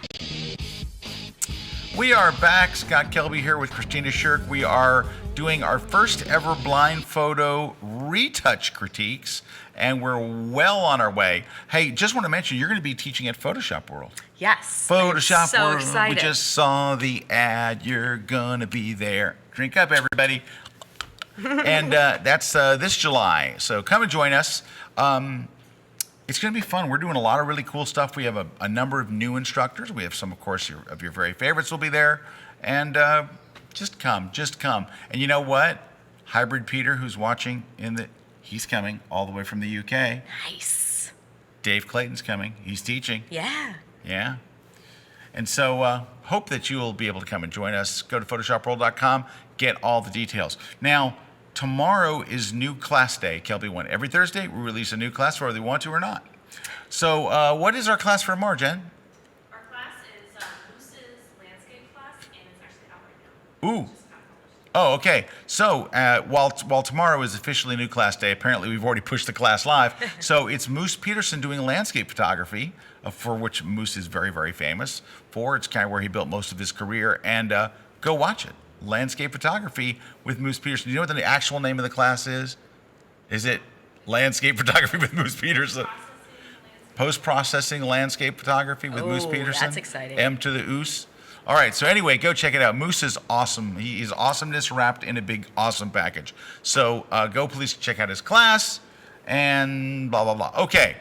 B: We are back. Scott Kelby here with Kristina Sherk. We are doing our first ever blind photo retouch critiques, and we're well on our way. Hey, just want to mention, you're going to be teaching at Photoshop World.
A: Yes.
B: Photoshop
A: I'm so
B: World.
A: excited.
B: We just saw the ad. You're going to be there. Drink up, everybody. And that's this July. So come and join us. It's going to be fun. We're doing a lot of really cool stuff. We have a number of new instructors. We have some, of course, of your very favorites will be there. And just come. And you know what? Hybrid Peter, who's watching, he's coming all the way from the UK.
A: Nice.
B: Dave Clayton's coming. He's teaching.
A: Yeah.
B: Yeah. And so hope that you will be able to come and join us. Go to photoshopworld.com, get all the details. Now, tomorrow is new class day, Kelby 1. Every Thursday, we release a new class whether we want to or not. So what is our class for tomorrow, Jen?
H: Our class is Moose's landscape class, and it's actually out right now.
B: Ooh. Oh, okay. So while tomorrow is officially new class day, apparently we've already pushed the class live. So it's Moose Peterson doing landscape photography, for which Moose is very, very famous for. It's kind of where he built most of his career. And go watch it. Landscape photography with Moose Peterson. Do you know what the actual name of the class is? Is it landscape photography with Moose Peterson? Post-processing landscape photography with Moose
A: Ooh,
B: Peterson.
A: that's exciting.
B: M to the oos. All right, so anyway, go check it out. Moose is awesome. He is awesomeness wrapped in a big, awesome package. So go please check out his class and blah, blah, blah. Okay,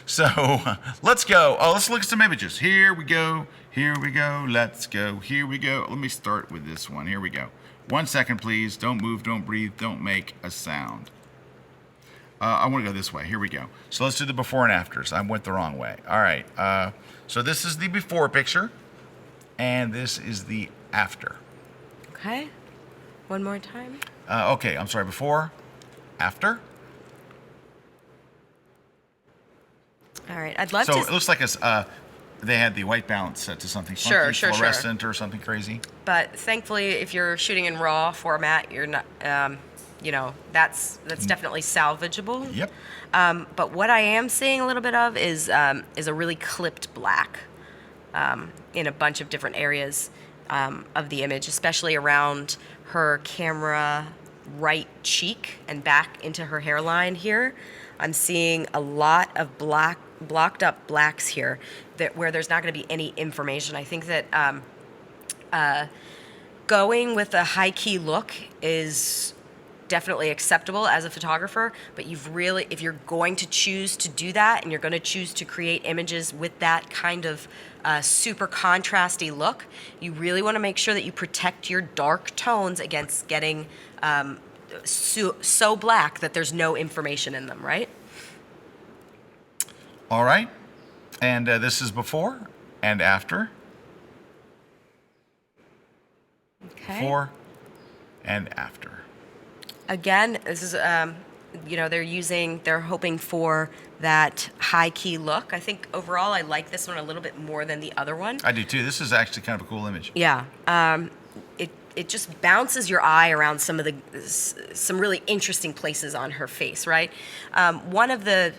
B: so let's go. Oh, let's look at some images. Here we go. Let's go. Here we go. Let me start with this one. Here we go. 1 second, please. Don't move, don't breathe, don't make a sound. I want to go this way. Here we go. So let's do the before and afters. I went the wrong way. All right. So this is the before picture, and this is the after.
A: Okay. One more time.
B: Okay, I'm sorry. Before, after.
A: All right. I'd love
B: So
A: to.
B: it looks like they had the white balance set to something
A: Sure,
B: funky,
A: sure.
B: fluorescent or something crazy.
A: But thankfully, if you're shooting in RAW format, you're not. That's definitely salvageable.
B: Yep.
A: But what I am seeing a little bit of is a really clipped black in a bunch of different areas of the image, especially around her camera right cheek and back into her hairline here. I'm seeing a lot of blocked up blacks here where there's not going to be any information. I think that going with a high key look is definitely acceptable as a photographer, but if you're going to choose to do that and you're going to choose to create images with that kind of super contrasty look, you really want to make sure that you protect your dark tones against getting so black that there's no information in them, right?
B: All right. And this is before and after.
A: Okay.
B: Before and after.
A: Again, this is, they're hoping for that high key look. I think overall I like this one a little bit more than the other one.
B: I do too. This is actually kind of a cool image.
A: Yeah. It just bounces your eye around some really interesting places on her face, right? One of the,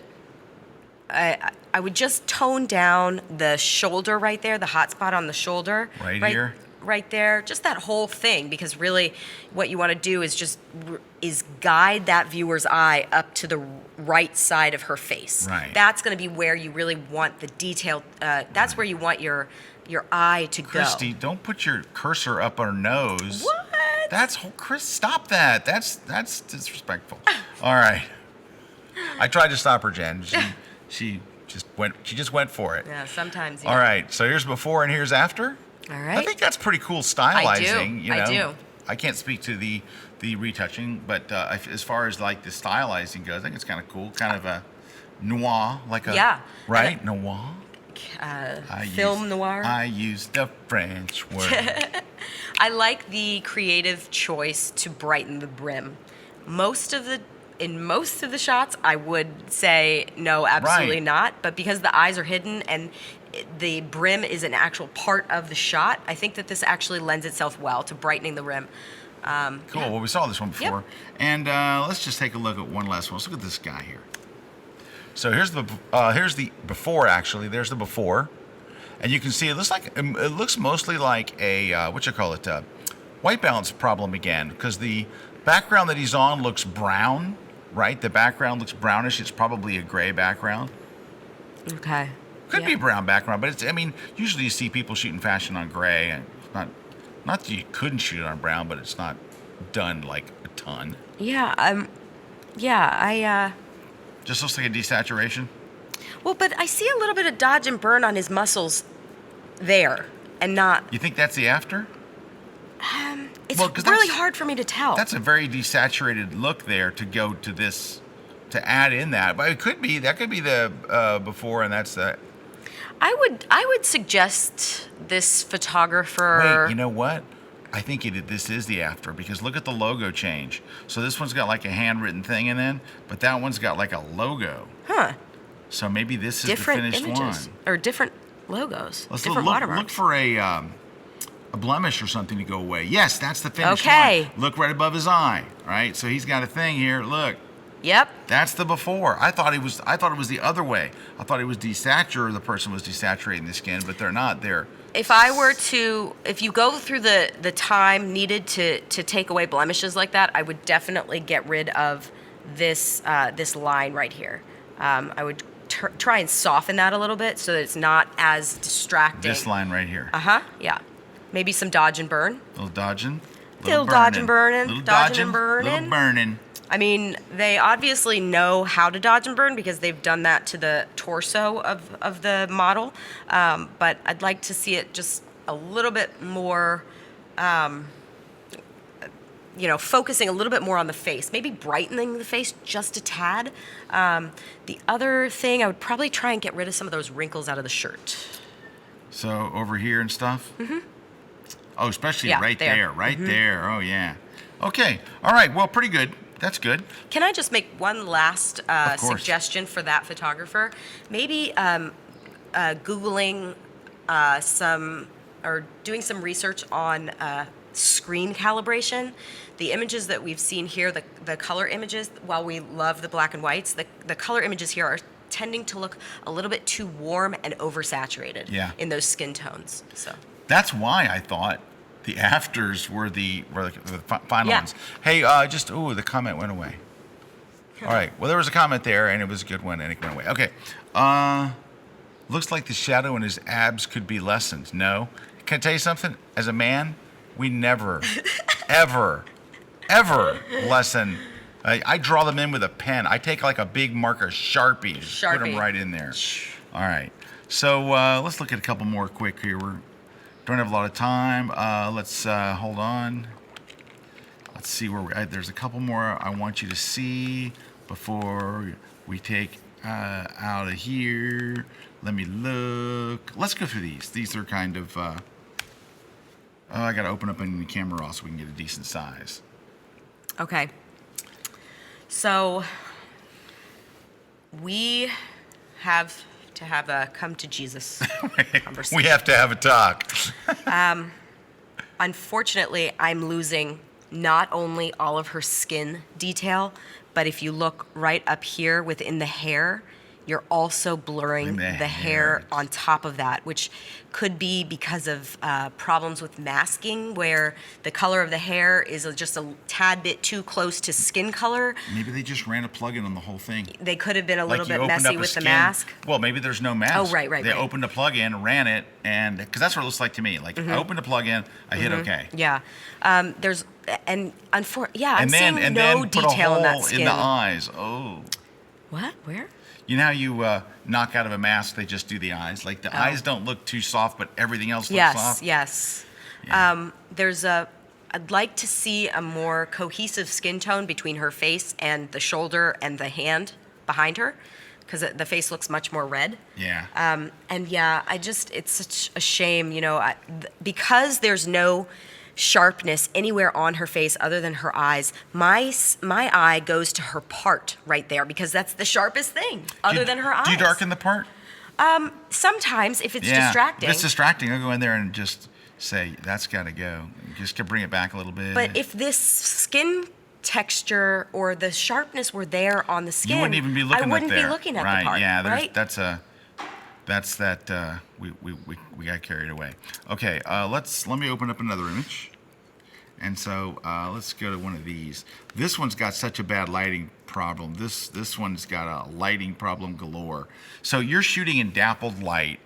A: I would just tone down the shoulder right there, the hot spot on the shoulder.
B: Right here?
A: Right there, just that whole thing, because really what you want to do is guide that viewer's eye up to the right side of her face.
B: Right.
A: That's going to be where you really want the detail. That's where you want your eye to go.
B: Christy, don't put your cursor up her nose.
A: What?
B: Chris, stop that. That's disrespectful. All right. I tried to stop her, Jen. She just went for it.
A: Yeah, sometimes.
B: All right. So here's before and here's after.
A: All right.
B: I think that's pretty cool stylizing.
A: I do.
B: I can't speak to the retouching, but as far as like the stylizing goes, I think it's kind of cool, kind of a noir, like a right noir.
A: Film noir.
B: I used the French word.
A: I like the creative choice to brighten the brim. In most of the shots, I would say no, absolutely
B: Right.
A: not. But because the eyes are hidden and the brim is an actual part of the shot, I think that this actually lends itself well to brightening the rim.
B: Cool. Well, we saw this one before, and let's just take a look at one last one. Let's look at this guy here. So here's the before. Actually, there's the before, and you can see it looks mostly like a white balance problem again, because the background that he's on looks brown. Right, the background looks brownish. It's probably a gray background.
A: Okay.
B: Could be a brown background, but usually you see people shooting fashion on gray, and not that you couldn't shoot it on brown, but it's not done like a ton. Just looks like a desaturation.
A: Well, but I see a little bit of dodge and burn on his muscles there, and not.
B: You think that's the after?
A: It's
B: Well, 'cause
A: really
B: that's-
A: hard for me to tell.
B: That's a very desaturated look there to go to this, to add in that. But that could be the before, and that's the.
A: I would suggest this photographer.
B: Wait, you know what? I think this is the after, because look at the logo change. So this one's got like a handwritten thing in it, but that one's got like a logo.
A: Huh.
B: So maybe this is
A: Different
B: the finished
A: images
B: one.
A: or different logos.
B: Let's
A: different
B: look
A: watermarks.
B: for a blemish or something to go away. Yes, that's the finished
A: Okay.
B: one. Look right above his eye. Right. So he's got a thing here. Look.
A: Yep.
B: That's the before. I thought it was the other way. I thought it was the person was desaturating the skin, but they're not. They're.
A: If you go through the time needed to take away blemishes like that, I would definitely get rid of this line right here. I would try and soften that a little bit so that it's not as distracting.
B: This line right here.
A: Yeah. Maybe some dodge and burn.
B: Little dodging.
A: Little dodge and burning.
B: Little
A: Dodging and
B: dodging.
A: burning.
B: Little burning.
A: I mean, they obviously know how to dodge and burn because they've done that to the torso of the model. But I'd like to see it just a little bit more, focusing a little bit more on the face. Maybe brightening the face just a tad. The other thing, I would probably try and get rid of some of those wrinkles out of the shirt.
B: So over here and stuff? Mm-hmm. Oh, especially
A: Yeah,
B: right
A: there.
B: there. Right there. Oh, yeah. Okay. All right. Well, pretty good. That's good.
A: Can I just make one last
B: Of course.
A: suggestion for that photographer? Maybe Googling or doing some research on screen calibration. The images that we've seen here, the color images, while we love the black and whites, the color images here are tending to look a little bit too warm and oversaturated in those skin tones. So
B: That's why I thought the afters were the final ones. Hey, the comment went away. All right. Well, there was a comment there, and it was a good one, and it went away. Okay. Looks like the shadow in his abs could be lessened. No. Can I tell you something? As a man, we never, ever lessen. I draw them in with a pen. I take like a big marker, Sharpie, put them right in there. All right. So let's look at a couple more quick here. We don't have a lot of time. Let's hold on. Let's see where there's a couple more I want you to see before we take out of here. Let me look. Let's go through these. These are kind of. I got to open up in the camera raw so we can get a decent size.
A: okay. So we have to have a come to Jesus conversation.
B: We have to have a talk.
A: Unfortunately, I'm losing not only all of her skin detail, but if you look right up here within the hair, you're also blurring the hair on top of that, which could be because of problems with masking, where the color of the hair is just a tad bit too close to skin color.
B: Maybe they just ran a plug-in on the whole thing.
A: They could have been a little
B: you
A: bit
B: opened
A: messy
B: up a
A: with the
B: skin-
A: mask.
B: Well, maybe there's no mask.
A: Oh, right.
B: They opened a plug-in, ran it, and because that's what it looks like to me. Like I opened a plug-in, I hit OK.
A: Yeah, I'm
B: And
A: seeing
B: then
A: no
B: put a
A: detail in that
B: hole
A: skin.
B: in the eyes. Oh.
A: What? Where?
B: You know how you knock out of a mask, they just do the eyes. Like the eyes don't look too soft, but everything else looks soft.
A: Yes.
B: Yeah.
A: There's a I'd like to see a more cohesive skin tone between her face and the shoulder and the hand behind her, because the face looks much more red.
B: Yeah.
A: And yeah, it's such a shame, because there's no sharpness anywhere on her face other than her eyes. My eye goes to her part right there because that's the sharpest thing other than her eyes.
B: Do you darken the part?
A: Sometimes if it's distracting.
B: If it's distracting, I'll go in there and just say, that's got to go. Just to bring it back a little bit.
A: But if this skin texture or the sharpness were there on the skin,
B: you wouldn't even be looking
A: I wouldn't
B: up there.
A: be looking at
B: right,
A: the part.
B: Yeah,
A: right?
B: We got carried away. Okay, let me open up another image. And so let's go to one of these. This one's got such a bad lighting problem. This one's got a lighting problem galore. So you're shooting in dappled light.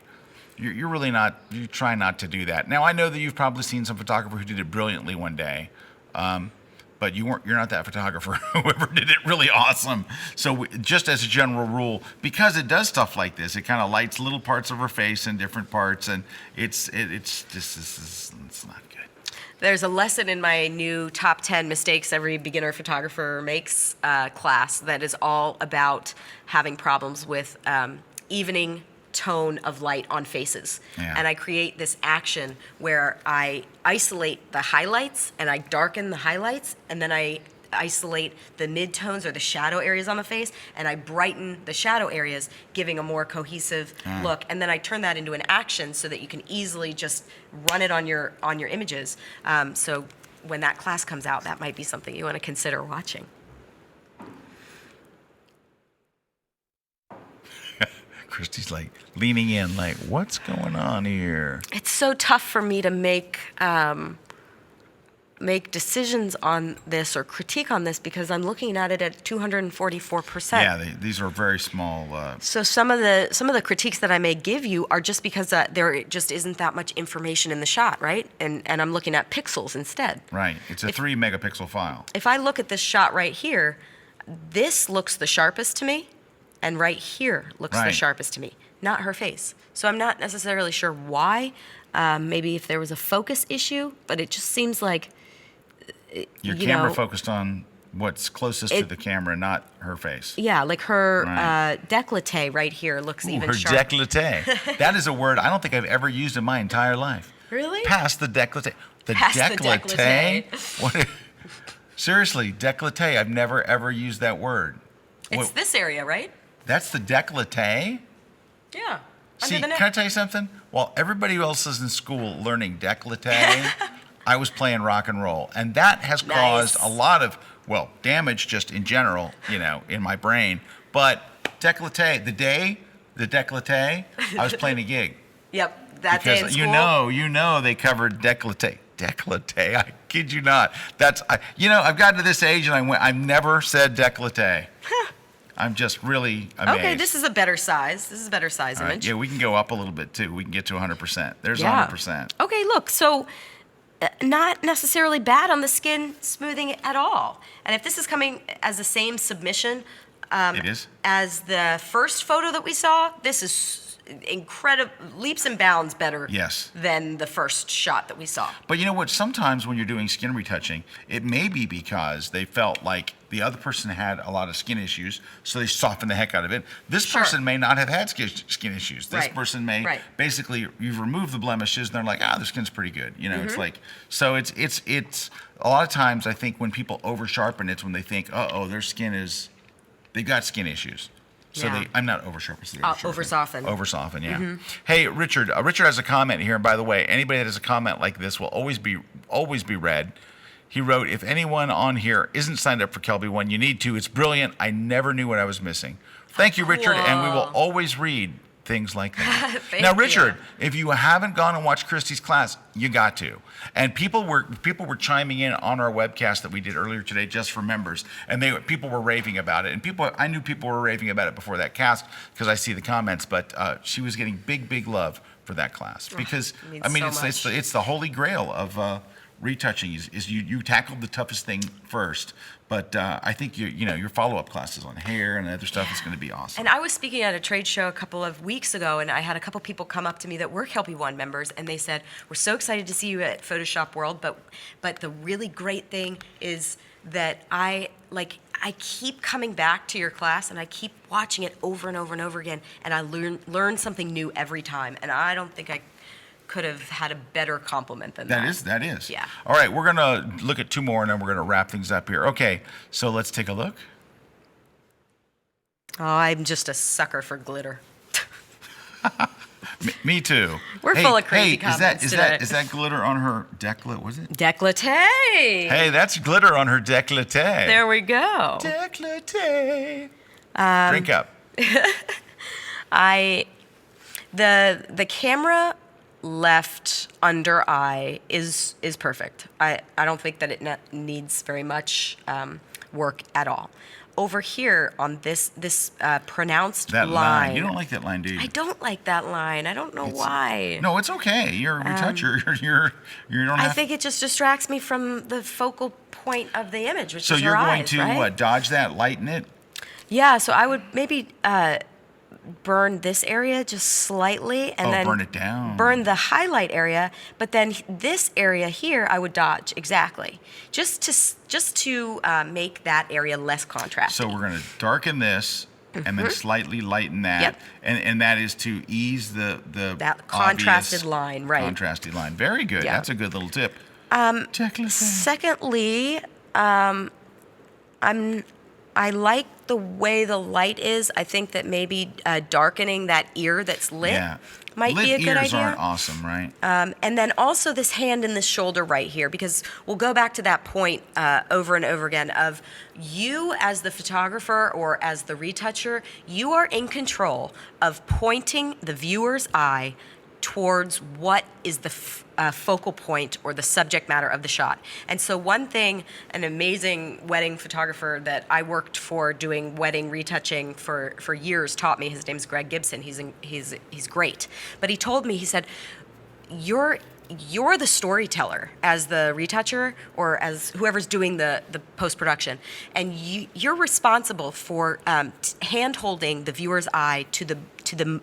B: You're really not. You try not to do that. Now I know that you've probably seen some photographer who did it brilliantly one day. But you're not that photographer. Whoever did it really awesome. So just as a general rule, because it does stuff like this, it kind of lights little parts of her face and different parts, and it's not good.
A: There's a lesson in my new top 10 mistakes every beginner photographer makes class that is all about having problems with evening tone of light on faces.
B: Yeah.
A: And I create this action where I isolate the highlights and I darken the highlights, and then I isolate the midtones or the shadow areas on the face, and I brighten the shadow areas, giving a more cohesive look. And then I turn that into an action so that you can easily just run it on your images. So when that class comes out, that might be something you want to consider watching.
B: Christy's like leaning in, like, what's going on here?
A: It's so tough for me to make decisions on this or critique on this because I'm looking at it at 244%.
B: Yeah, these are very small.
A: So some of the critiques that I may give you are just because there just isn't that much information in the shot, right? And I'm looking at pixels instead.
B: Right. It's a 3 megapixel file.
A: If I look at this shot right here, this looks the sharpest to me, and right here looks the
B: Right.
A: sharpest to me, not her face. So I'm not necessarily sure why. Maybe if there was a focus issue, but it just seems like
B: Your camera focused on what's closest to the camera, not her face.
A: Yeah, like her
B: Right.
A: décolleté right here looks
B: Ooh,
A: even
B: her
A: sharper.
B: décolleté. That is a word I don't think I've ever used in my entire life.
A: Really?
B: Past the décolleté. The
A: Past the
B: décolleté? What? Seriously, décolleté. I've never ever used that word.
A: It's
B: What-
A: this area, right?
B: That's the décolleté?
A: Yeah.
B: See,
A: Under the
B: can I
A: neck.
B: tell you something? While everybody else is in school learning décolleté, I was playing rock and roll. And that has caused
A: Nice.
B: a lot of, damage just in general, in my brain. But décolleté, the décolleté, I was playing a gig.
A: Yep, that day in
B: Because
A: school.
B: you know they covered décolleté. Décolleté, I kid you not. I've gotten to this age and I've never said décolleté. I'm just really amazed.
A: Okay, this is a better size. This is a better size
B: All right,
A: image.
B: yeah, we can go up a little bit too. We can get to 100%. There's
A: Yeah.
B: 100%.
A: Okay, look, so not necessarily bad on the skin smoothing at all. And if this is coming as the same submission
B: It is.
A: as the first photo that we saw, this is incredible, leaps and bounds better
B: Yes.
A: than the first shot that we saw.
B: But you know what? Sometimes when you're doing skin retouching, it may be because they felt like the other person had a lot of skin issues, so they softened the heck out of it. This
A: Sure.
B: person may not have had skin issues. This
A: Right.
B: person may
A: Right.
B: basically, you've removed the blemishes, and they're like, their skin's pretty good. It's
A: Mm-hmm.
B: like, so it's a lot of times I think when people over sharpen, it's when they think, their skin is, they've got skin issues. So
A: Yeah.
B: I'm not over sharp.
A: Over soften.
B: Over soften, yeah. Hey, Richard. Richard has a comment here. And by the way, anybody that has a comment like this will always be read. He wrote, "If anyone on here isn't signed up for Kelby One, you need to. It's brilliant. I never knew what I was missing." Thank you, Richard, and we will always read things like that.
A: Thank
B: Now,
A: you.
B: Richard, if you haven't gone and watched Christy's class, you got to. And people were chiming in on our webcast that we did earlier today, just for members, and people were raving about it. And I knew people were raving about it before that cast because I see the comments. But she was getting big love for that class because
A: means so much.
B: it's the holy grail of retouching is you tackled the toughest thing first, but I think your follow-up classes on hair and other stuff is going to be awesome.
A: And I was speaking at a trade show a couple of weeks ago, and I had a couple people come up to me that were Kelby One members, and they said, "We're so excited to see you at Photoshop World, but the really great thing is that I keep coming back to your class, and I keep watching it over and over and over again, and I learn something new every time, and I don't think I could have had a better compliment than that."
B: That is.
A: Yeah.
B: All right, we're going to look at two more, and then we're going to wrap things up here. Okay, so let's take a look.
A: Oh, I'm just a sucker for glitter.
B: Me too.
A: We're full of crazy
B: Hey,
A: comments
B: is
A: today.
B: that glitter on her décolleté? Was it?
A: Décolleté.
B: Hey, that's glitter on her décolleté.
A: There we go.
B: Décolleté. Drink up.
A: The camera left under eye is perfect. I don't think that it needs very much work at all. Over here on this pronounced
B: That
A: line.
B: You don't like that line, do you?
A: I don't like that line. I don't know why.
B: No, it's okay. You're a retoucher. You don't have.
A: I think it just distracts me from the focal point of the image, which
B: So
A: is
B: you're
A: your
B: going
A: eyes,
B: to
A: right?
B: dodge that, lighten it.
A: Yeah, so I would maybe burn this area just slightly, and then
B: burn it down.
A: Burn the highlight area, but then this area here I would dodge exactly, just to make that area less contrasted.
B: So we're going to darken this and then slightly lighten that.
A: Yep.
B: And that is to ease the
A: That contrasted
B: obvious
A: line, right.
B: Contrasted line. Very good.
A: Yeah.
B: That's a good little tip.
A: Secondly, I like the way the light is. I think that maybe darkening that ear that's lit might
B: Lit
A: be a good
B: ears
A: idea.
B: aren't awesome, right?
A: And then also this hand and this shoulder right here, because we'll go back to that point over and over again of you as the photographer or as the retoucher, you are in control of pointing the viewer's eye towards what is the focal point or the subject matter of the shot. And so one thing, an amazing wedding photographer that I worked for doing wedding retouching for years taught me, his name's Greg Gibson, he's great. But he told me, he said, you're the storyteller as the retoucher or as whoever's doing the post-production. And you're responsible for hand-holding the viewer's eye to the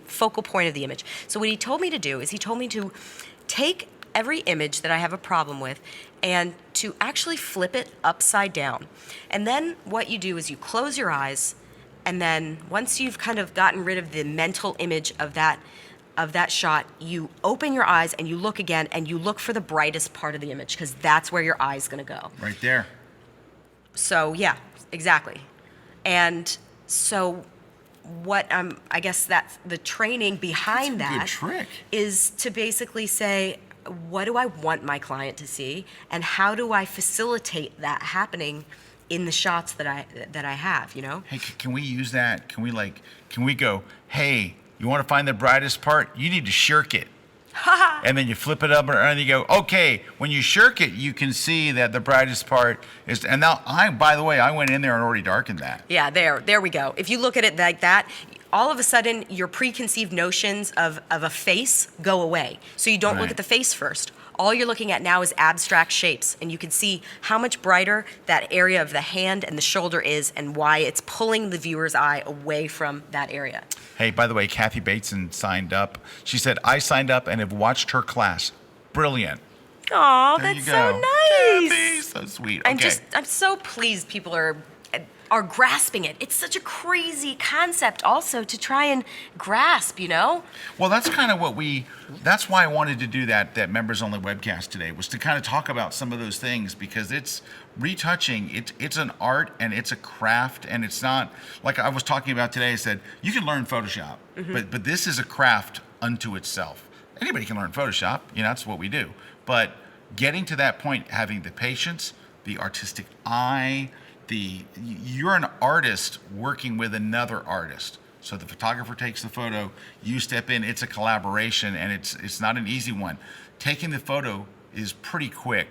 A: focal point of the image. So what he told me to do is he told me to take every image that I have a problem with and to actually flip it upside down. And then what you do is you close your eyes, and then once you've kind of gotten rid of the mental image of that shot, you open your eyes and you look again and you look for the brightest part of the image because that's where your eye's gonna go.
B: Right there.
A: So yeah, exactly. And so what I guess that's the training behind
B: That's a good
A: that
B: trick.
A: is to basically say, what do I want my client to see, and how do I facilitate that happening in the shots that I have, you know?
B: Hey, can we use that? Can we go, hey, you want to find the brightest part? You need to shirk it. And then you flip it up and you go, okay, when you shirk it, you can see that the brightest part is, and now by the way, I went in there and already darkened that.
A: Yeah, there we go. If you look at it like that, all of a sudden your preconceived notions of a face go away. So you don't look
B: Right.
A: at the face first. All you're looking at now is abstract shapes, and you can see how much brighter that area of the hand and the shoulder is and why it's pulling the viewer's eye away from that area.
B: Hey, by the way, Kathy Bateson signed up. She said, I signed up and have watched her class. Brilliant.
A: Aw,
B: There
A: that's
B: you
A: so
B: go.
A: nice.
B: Kathy, so sweet. Okay.
A: I'm so pleased people are grasping it. It's such a crazy concept also to try and grasp, you know?
B: Well, that's kind of that's why I wanted to do that members only webcast today, was to kind of talk about some of those things, because it's retouching. It's an art and it's a craft, and it's not like I was talking about today. I said, you can learn Photoshop, but this is a craft unto itself. Anybody can learn Photoshop, that's what we do. But getting to that point, having the patience, the artistic eye, you're an artist working with another artist. So the photographer takes the photo, you step in, it's a collaboration, and it's not an easy one. Taking the photo is pretty quick,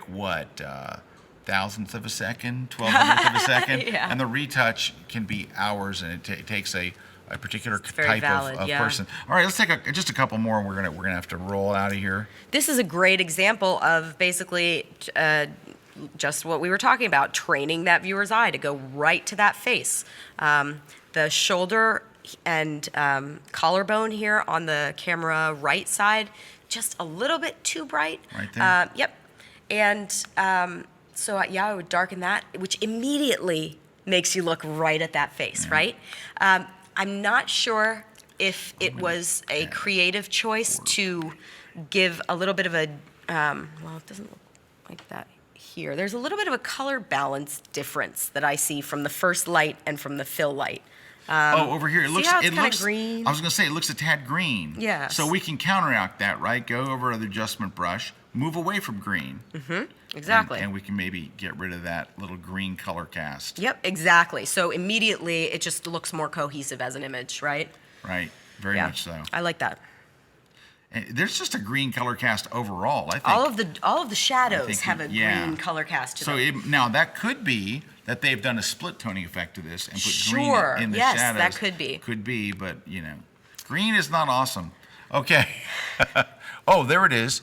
B: thousandth of a second, 1200th of a second,
A: Yeah.
B: and the retouch can be hours, and it takes a a particular
A: very
B: type
A: valid,
B: of
A: yeah.
B: person. All right, let's take just a couple more. And we're gonna have to roll out of here.
A: This is a great example of basically just what we were talking about, training that viewer's eye to go right to that face. The shoulder and collarbone here on the camera right side, just a little bit too bright.
B: Right there?
A: Yep. And so, yeah, I would darken that, which immediately makes you look right at that face, right? I'm not sure if it was a creative choice to give a little bit of a, well, it doesn't look like that here. There's a little bit of a color balance difference that I see from the first light and from the fill light.
B: Over here, it
A: see
B: looks.
A: how it's
B: It
A: kinda
B: looks
A: green?
B: I was gonna say it looks a tad green.
A: Yes.
B: So we can counteract that, right? Go over to the adjustment brush, move away from green.
A: Exactly.
B: And we can maybe get rid of that little green color cast.
A: Yep, exactly. So immediately it just looks more cohesive as an image, right?
B: Right. Very
A: Yeah.
B: much so.
A: I like that.
B: And there's just a green color cast overall. I think.
A: All of the shadows
B: think
A: have a
B: yeah.
A: green color cast to
B: So
A: them.
B: now that could be that they've done a split toning effect to this and put
A: Sure.
B: green in the
A: Yes,
B: shadows.
A: that could be.
B: Could be, but green is not awesome. Okay. Oh, there it is.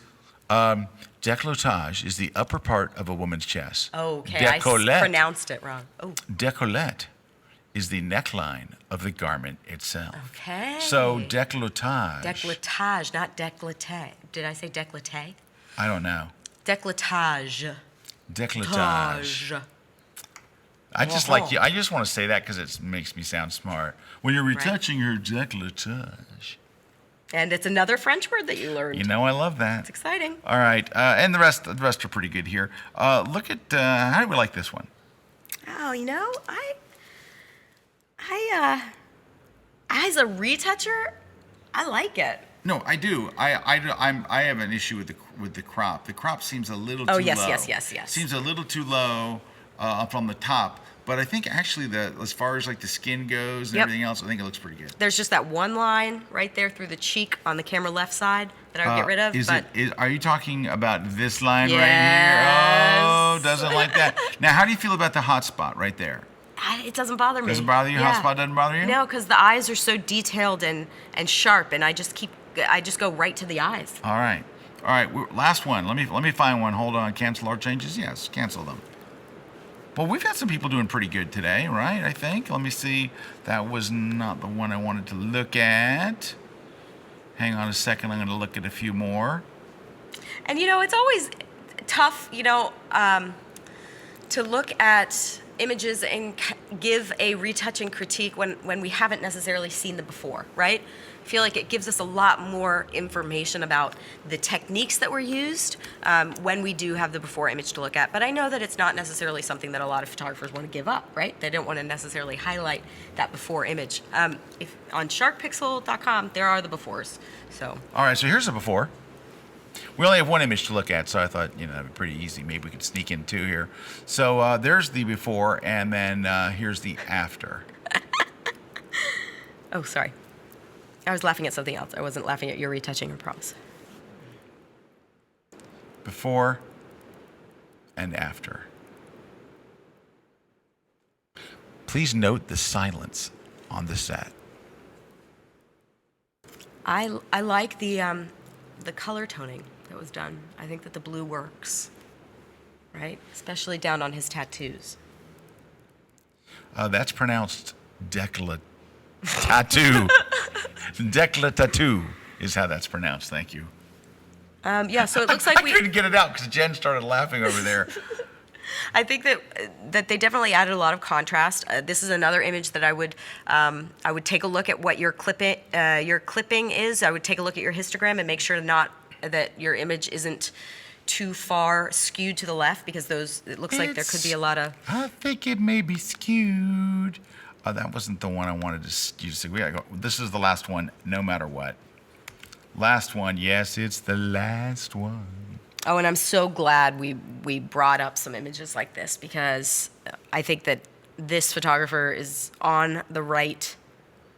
B: Décolletage is the upper part of a woman's chest.
A: Okay, I pronounced it wrong. Oh,
B: Décollette is the neckline of the garment itself.
A: okay.
B: So décolletage.
A: Décolletage, not décolleté. Did I say décolleté?
B: I don't know.
A: Décolletage.
B: Décolletage.
A: Tage.
B: I just like you. I just want to say that because it makes me sound smart. When you're
A: Right.
B: retouching her décolletage.
A: And it's another French word that you learned.
B: I love that.
A: It's exciting.
B: All right, and the rest are pretty good here. Look at how do we like this one?
A: Oh, as a retoucher, I like it.
B: No, I do. I have an issue with the crop. The crop seems a little too
A: Oh, yes,
B: low.
A: yes.
B: Seems a little too low up on the top. But I think actually as far as like the skin goes and
A: Yep.
B: everything else, I think it looks pretty good.
A: There's just that one line right there through the cheek on the camera left side that I would get rid of.
B: Are you talking about this line right
A: Yes.
B: here? Oh, doesn't like that. Now, how do you feel about the hot spot right there?
A: It doesn't bother me.
B: Doesn't bother you? Hot spot doesn't bother you?
A: No, because the eyes are so detailed and sharp, and I just go right to the eyes.
B: All right. Last one. Let me find one. Hold on. Cancel our changes. Yes, cancel them. Well, we've had some people doing pretty good today, right? I think. Let me see. That was not the one I wanted to look at. Hang on a second. I'm going to look at a few more.
A: And it's always tough, to look at images and give a retouching critique when we haven't necessarily seen them before, right? I feel like it gives us a lot more information about the techniques that were used when we do have the before image to look at. But I know that it's not necessarily something that a lot of photographers want to give up, right? They don't want to necessarily highlight that before image. If on sharkpixel.com, there are the befores. So.
B: All right, so here's the before. We only have one image to look at, so I thought, that'd be pretty easy. Maybe we could sneak in two here. So there's the before, and then here's the after.
A: Oh, sorry. I was laughing at something else. I wasn't laughing at your retouching, I promise.
B: Before and after. Please note the silence on the set.
A: I like the color toning that was done. I think that the blue works, right? Especially down on his tattoos.
B: That's pronounced tattoo. Tattoo is how that's pronounced. Thank you.
A: Yeah, so it looks like
B: I couldn't get it out because Jen started laughing over there.
A: I think that they definitely added a lot of contrast. This is another image that I would take a look at what your clipping is. I would take a look at your histogram and make sure that your image isn't too far skewed to the left, because it looks like there could be a lot of.
B: I think it may be skewed. That wasn't the one I wanted you to see. We gotta go. This is the last one, no matter what. Last one, yes, it's the last one.
A: Oh, and I'm so glad we brought up some images like this, because I think that this photographer is on the right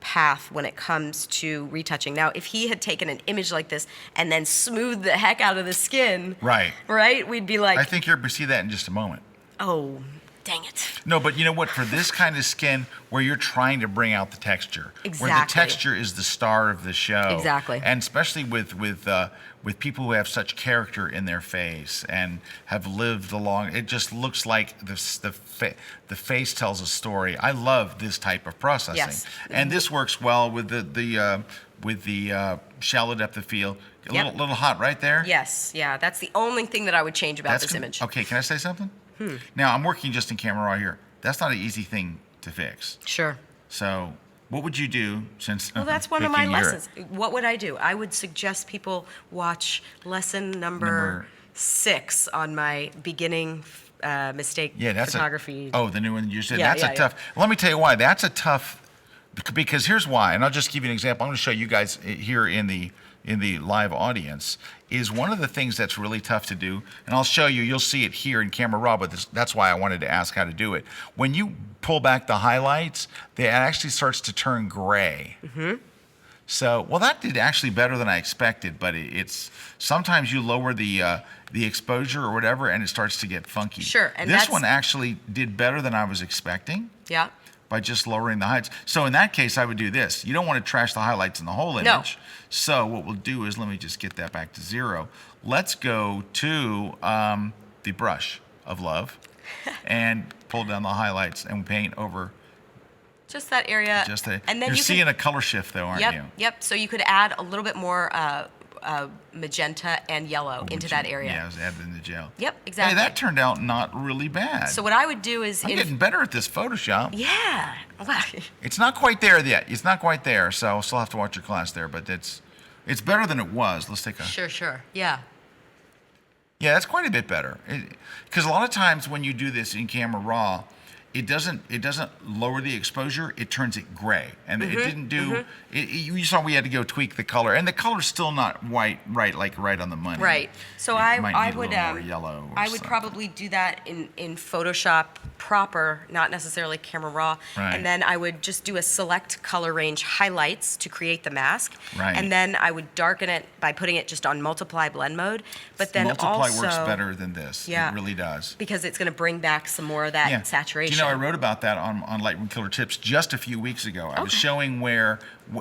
A: path when it comes to retouching. Now, if he had taken an image like this and then smoothed the heck out of the skin,
B: Right,
A: we'd be like,
B: I think you're going to see that in just a moment.
A: oh, Dang it.
B: No, but you know what? For this kind of skin, where you're trying to bring out the texture, where the
A: Exactly.
B: texture is the star of the show,
A: Exactly.
B: and especially with people who have such character in their face and have lived along, it just looks like the face tells a story. I love this type of processing,
A: Yes.
B: and this works well with the shallow depth of field. A
A: Yep.
B: little hot right there.
A: Yes, yeah, that's the only thing that I would change about this image.
B: Okay, can I say something? Now, I'm working just in camera raw here. That's not an easy thing to fix.
A: Sure.
B: So, what would you do since
A: Well, that's one of my lessons. What would I do? I would suggest people watch lesson number 6 on my beginning mistake photography.
B: the new one you said.
A: Yeah,
B: That's
A: yeah,
B: a tough. Let me tell you why. That's a tough, because here's why, and I'll just give you an example. I'm going to show you guys here in the live audience, is one of the things that's really tough to do, and I'll show you, you'll see it here in camera raw, but that's why I wanted to ask how to do it. When you pull back the highlights, it actually starts to turn gray. Mm-hmm. So, well, that did actually better than I expected, but it's sometimes you lower the exposure or whatever, and it starts to get funky.
A: Sure, and
B: this
A: that's-
B: one actually did better than I was expecting.
A: Yeah.
B: By just lowering the heights. So in that case, I would do this. You don't want to trash the highlights in the whole image.
A: No.
B: So what we'll do is, let me just get that back to 0. Let's go to the brush of love and pull down the highlights and paint over
A: Just that area.
B: just a,
A: and then
B: you're
A: you
B: seeing
A: can,
B: a color shift though, aren't you?
A: Yep. So you could add a little bit more magenta and yellow into that area.
B: Yeah, I was adding the gel.
A: Yep, exactly.
B: Hey, that turned out not really bad.
A: So what I would do is,
B: I'm getting better at this Photoshop.
A: yeah. Wow.
B: It's not quite there yet. It's not quite there, so I'll still have to watch your class there, but it's better than it was. Let's take a...
A: Sure. Yeah.
B: Yeah, that's quite a bit better. Because a lot of times when you do this in camera raw, it doesn't lower the exposure. It turns it gray, and it didn't do. You saw we had to go tweak the color, and the color's still not right on the money.
A: Right. So
B: It
A: I
B: might need
A: would
B: a little more yellow. Or
A: I would
B: something.
A: probably do that in Photoshop proper, not necessarily camera raw.
B: Right.
A: And then I would just do a select color range highlights to create the mask.
B: Right.
A: And then I would darken it by putting it just on multiply blend mode. But then
B: Multiply
A: also
B: works better than this.
A: Yeah.
B: It really does.
A: because it's going to bring back some more of that saturation.
B: Do you know, I wrote about that on Lightroom Killer Tips just a few weeks ago. I was showing where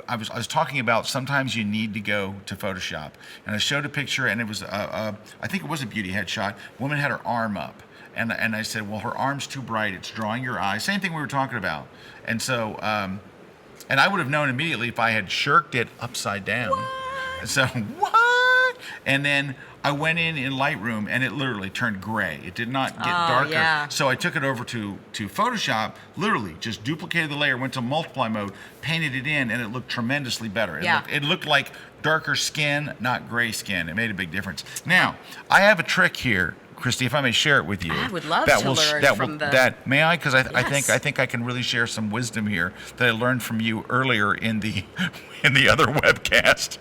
B: I was talking about sometimes you need to go to Photoshop, and I showed a picture, and it was I think it was a beauty headshot. Woman had her arm up, and I said, well, her arm's too bright. It's drawing your eye. Same thing we were talking about. And so, and I would have known immediately if I had shirked it upside down. What? So what? And then I went in Lightroom, and it literally turned gray. It did not get darker.
A: Yeah.
B: So I took it over to Photoshop, literally just duplicated the layer, went to multiply mode, painted it in, and it looked tremendously better. It looked like darker skin, not gray skin. It made a big difference. Now, I have a trick here, Christy, if I may share it with you.
A: I would love to learn from the...
B: May I? Because I
A: Yes.
B: think I can really share some wisdom here that I learned from you earlier in the other webcast.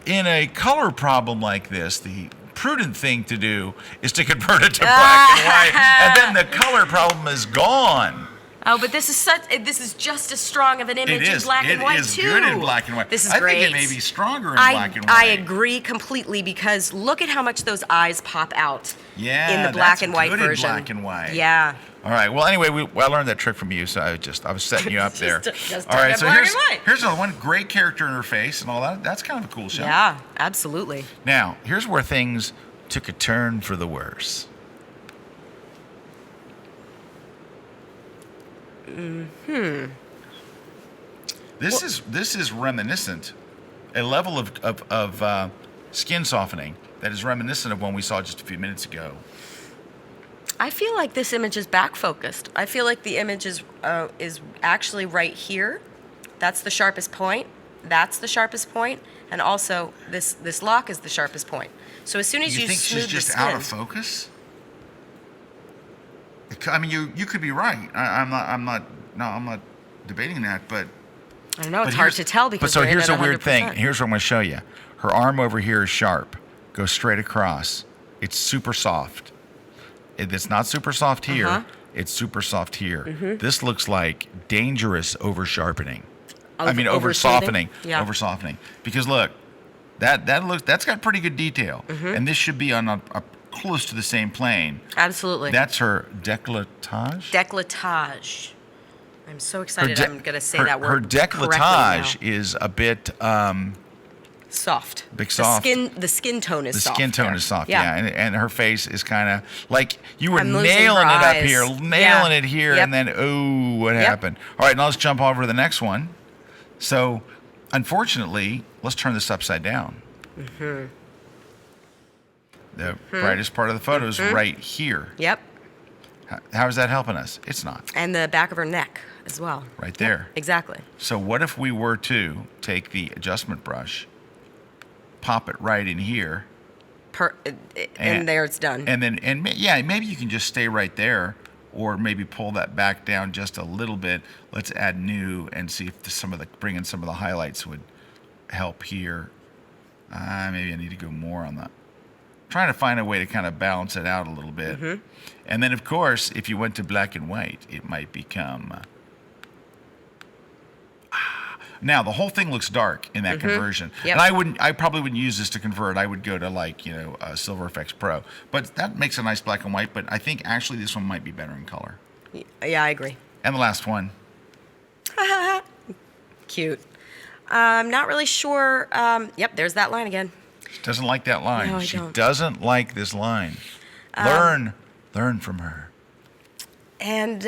B: In a color problem like this, the prudent thing to do is to convert it to black and white, and then the color problem is gone.
A: Oh, but this is just as strong of an image in black and white too.
B: It is good in black and white.
A: This is
B: I
A: great.
B: think it may be stronger in black and white.
A: I agree completely because look at how much those eyes pop out in the black
B: that's
A: and white
B: good
A: version.
B: In black and white.
A: Yeah.
B: All right. Well, anyway, I learned that trick from you, so I was setting you up there.
A: Just
B: all right.
A: turn
B: So
A: it black and white.
B: here's another one. Great character in her face and all that. That's kind of a cool shot.
A: Yeah, absolutely.
B: Now, here's where things took a turn for the worse. This is reminiscent, a level of skin softening that is reminiscent of one we saw just a few minutes ago.
A: I feel like this image is back focused. I feel like the image is actually right here. That's the sharpest point. That's the sharpest point, and also this lock is the sharpest point. So as soon as you
B: think
A: smooth
B: she's just
A: the skin,
B: out of focus? I mean, you could be right. I'm not debating that, but
A: I don't know. It's hard to tell because
B: so
A: we're in
B: here's
A: at
B: a weird
A: 100%.
B: thing. Here's what I'm going to show you. Her arm over here is sharp. Goes straight across. It's super soft. It's not super soft here. It's super soft here. This looks like dangerous over sharpening. Over softening.
A: Yeah.
B: Over softening. Because look, that's got pretty good detail, and this should be on close to the same plane.
A: Absolutely.
B: That's her décolletage.
A: Décolletage. I'm so excited. I'm going to say that word
B: Her
A: correctly
B: décolletage
A: now.
B: is a bit
A: Soft.
B: big soft.
A: The skin tone is
B: The
A: soft.
B: skin tone
A: there.
B: is soft, yeah. And her face is kind of like you were
A: I'm losing
B: nailing
A: her
B: it up
A: eyes.
B: here, nailing it here,
A: Yep.
B: and then, oh, what happened? All right, now let's jump over to the next one. So, unfortunately, let's turn this upside down.
A: Mm-hmm.
B: The brightest part of the photo is right here.
A: Yep.
B: How is that helping us? It's not.
A: And the back of her neck as well.
B: Right there.
A: Exactly.
B: So what if we were to take the adjustment brush, pop it right in here,
A: And there it's done.
B: and then maybe you can just stay right there, or maybe pull that back down just a little bit. Let's add new and see if bring in some of the highlights would help here. Maybe I need to go more on that. Trying to find a way to kind of balance it out a little bit.
A: Mm-hmm.
B: And then, of course, if you went to black and white, it might become. Now the whole thing looks dark in that conversion,
A: Yep.
B: and I probably wouldn't use this to convert. I would go to Silver Effects Pro, but that makes a nice black and white. But I think actually this one might be better in color.
A: Yeah, I agree.
B: And the last one,
A: Cute. I'm not really sure. Yep, there's that line again.
B: she doesn't like that line.
A: No, I
B: She
A: don't.
B: doesn't like this line. Learn from her.
A: And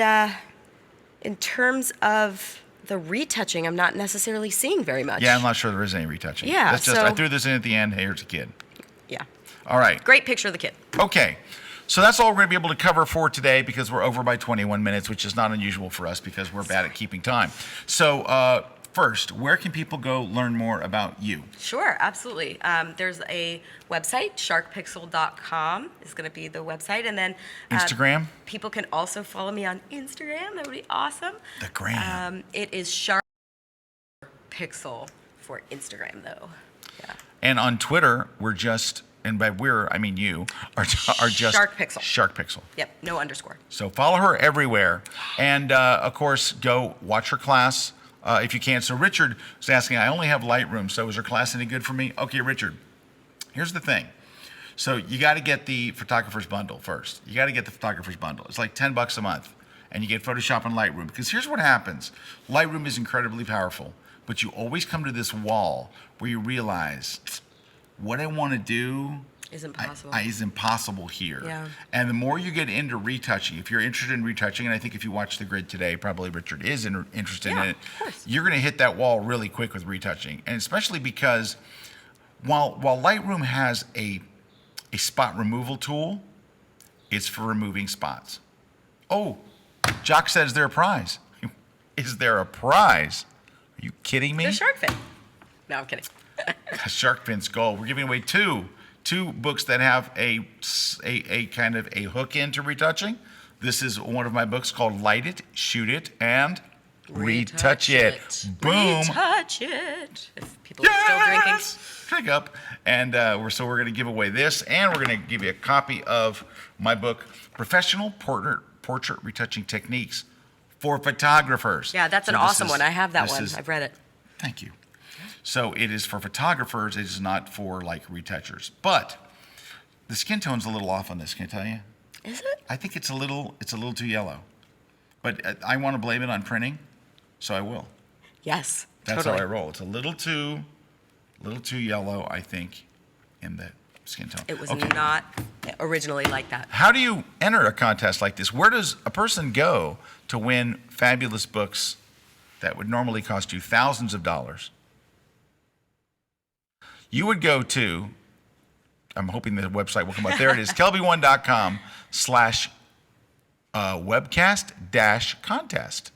A: in terms of the retouching, I'm not necessarily seeing very much.
B: Yeah, I'm not sure there is any retouching.
A: Yeah,
B: That's just I
A: so-
B: threw this in at the end. Hey, here's a kid.
A: Yeah.
B: All right.
A: Great picture of the kid.
B: Okay. So that's all we're going to be able to cover for today because we're over by 21 minutes, which is not unusual for us because we're bad at keeping time. So first, where can people go learn more about you?
A: Sure, absolutely. There's a website, sharkpixel.com is going to be the website. And then
B: Instagram?
A: People can also follow me on Instagram. That would be awesome.
B: The gram.
A: It is Shark Pixel for Instagram, though. Yeah.
B: And on Twitter, we're just, and by we're, I mean you, are just
A: Shark Pixel.
B: Shark Pixel.
A: Yep, no underscore.
B: So follow her everywhere. And of course, go watch her class if you can. So Richard was asking, I only have Lightroom, so is her class any good for me? Okay, Richard, here's the thing. So you got to get the photographer's bundle first. You got to get the photographer's bundle. It's like $10 a month. And you get Photoshop and Lightroom. Because here's what happens. Lightroom is incredibly powerful. But you always come to this wall where you realize what I want to do
A: Isn't possible.
B: is impossible here.
A: Yeah.
B: And the more you get into retouching, if you're interested in retouching, and I think if you watch the grid today, probably Richard is interested in it,
A: of course.
B: you're going to hit that wall really quick with retouching. And especially because while Lightroom has a spot removal tool, it's for removing spots. Oh, Jock said, is there a prize? Is there a prize? Are you kidding me?
A: The shark fin. No, I'm kidding.
B: Shark Fin's Gold. We're giving away two books that have a kind of a hook into retouching. This is one of my books called Light It, Shoot It, and Retouch It. Boom.
A: Retouch it. If people are still drinking.
B: Drink up. And we're going to give away this, and we're going to give you a copy of my book, Professional Portrait Retouching Techniques for Photographers.
A: Yeah, that's an
B: So this
A: awesome one. I have that one.
B: is-
A: I've read it.
B: Thank you. So it is for photographers. It is not for like retouchers. But the skin tone's a little off on this. Can I tell you?
A: Is it?
B: I think it's a little too yellow. But I want to blame it on printing, so I will.
A: Yes.
B: That's
A: totally.
B: how I roll. It's a little too yellow, I think, in the skin tone.
A: It was
B: Okay.
A: not originally like that.
B: How do you enter a contest like this? Where does a person go to win fabulous books that would normally cost you thousands of dollars? You would go to, I'm hoping the website will come up. There it is, kelby1.com/webcast-contest.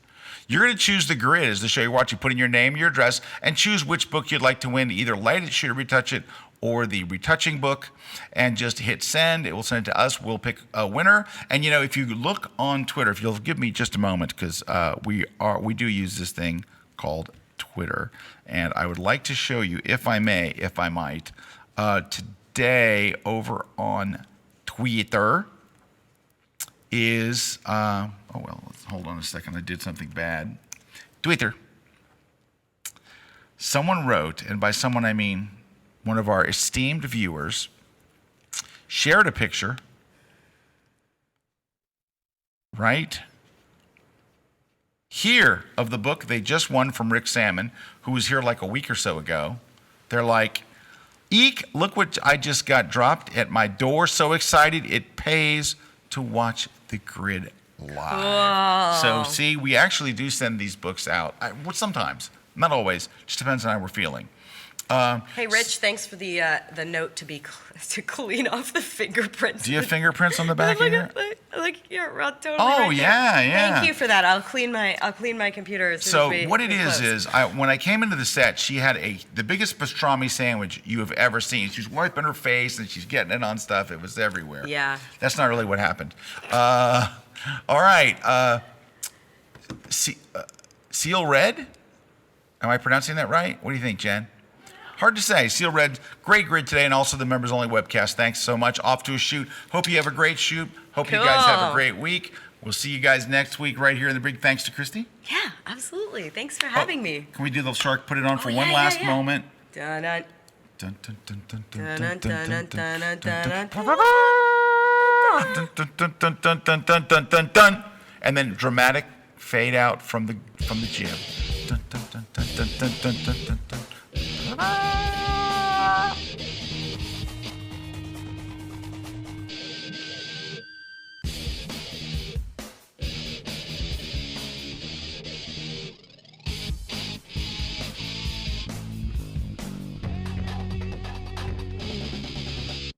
B: You're going to choose the grid as the show you're watching. Put in your name, your address, and choose which book you'd like to win, either Light It, Shoot It, Retouch It, or the retouching book, and just hit send. It will send it to us. We'll pick a winner. And if you look on Twitter, if you'll give me just a moment, because we do use this thing called Twitter, and I would like to show you, if I might, today over on Twitter is hold on a second. I did something bad. Twitter. Someone wrote, and by someone I mean one of our esteemed viewers, shared a picture right here of the book they just won from Rick Salmon, who was here like a week or so ago. They're like, eek, look what I just got dropped at my door. So excited, it pays to watch the grid live. So see, we actually do send these books out. Sometimes, not always, just depends on how we're feeling.
A: Hey, Rich, thanks for the note to clean off the fingerprints.
B: Do you have fingerprints on the back of here?
A: Like you're totally
B: Oh,
A: right there.
B: yeah.
A: Thank you for that. I'll clean my computer as soon
B: So
A: as we
B: what it
A: we
B: is
A: close.
B: when I came into the set, she had the biggest pastrami sandwich you have ever seen. She's wiping her face and she's getting it on stuff. It was everywhere.
A: Yeah.
B: That's not really what happened. All right. Seal Red? Am I pronouncing that right? What do you think, Jen? Hard to say. Seal Red, great grid today, and also the members only webcast. Thanks so much. Off to a shoot. Hope you have a great shoot. Hope you guys have a
A: Cool.
B: great week. We'll see you guys next week right here in the brig. Thanks to Christy.
A: Yeah, absolutely. Thanks for having me.
B: Can we do the Shark? Put it on for
A: Oh,
B: one
A: yeah,
B: last
A: yeah.
B: moment.
A: Dun-dun.
B: Dun, dun, dun, dun, dun,
A: Dun-dun,
B: dun, dun,
A: dun-dun,
B: dun,
A: dun-dun,
B: dun, dun, dun, dun, dun, dun, dun, dun, dun, dun. And then dramatic fade out from the jib. Dun, dun, dun, dun, dun, dun, dun, dun, dun, dun.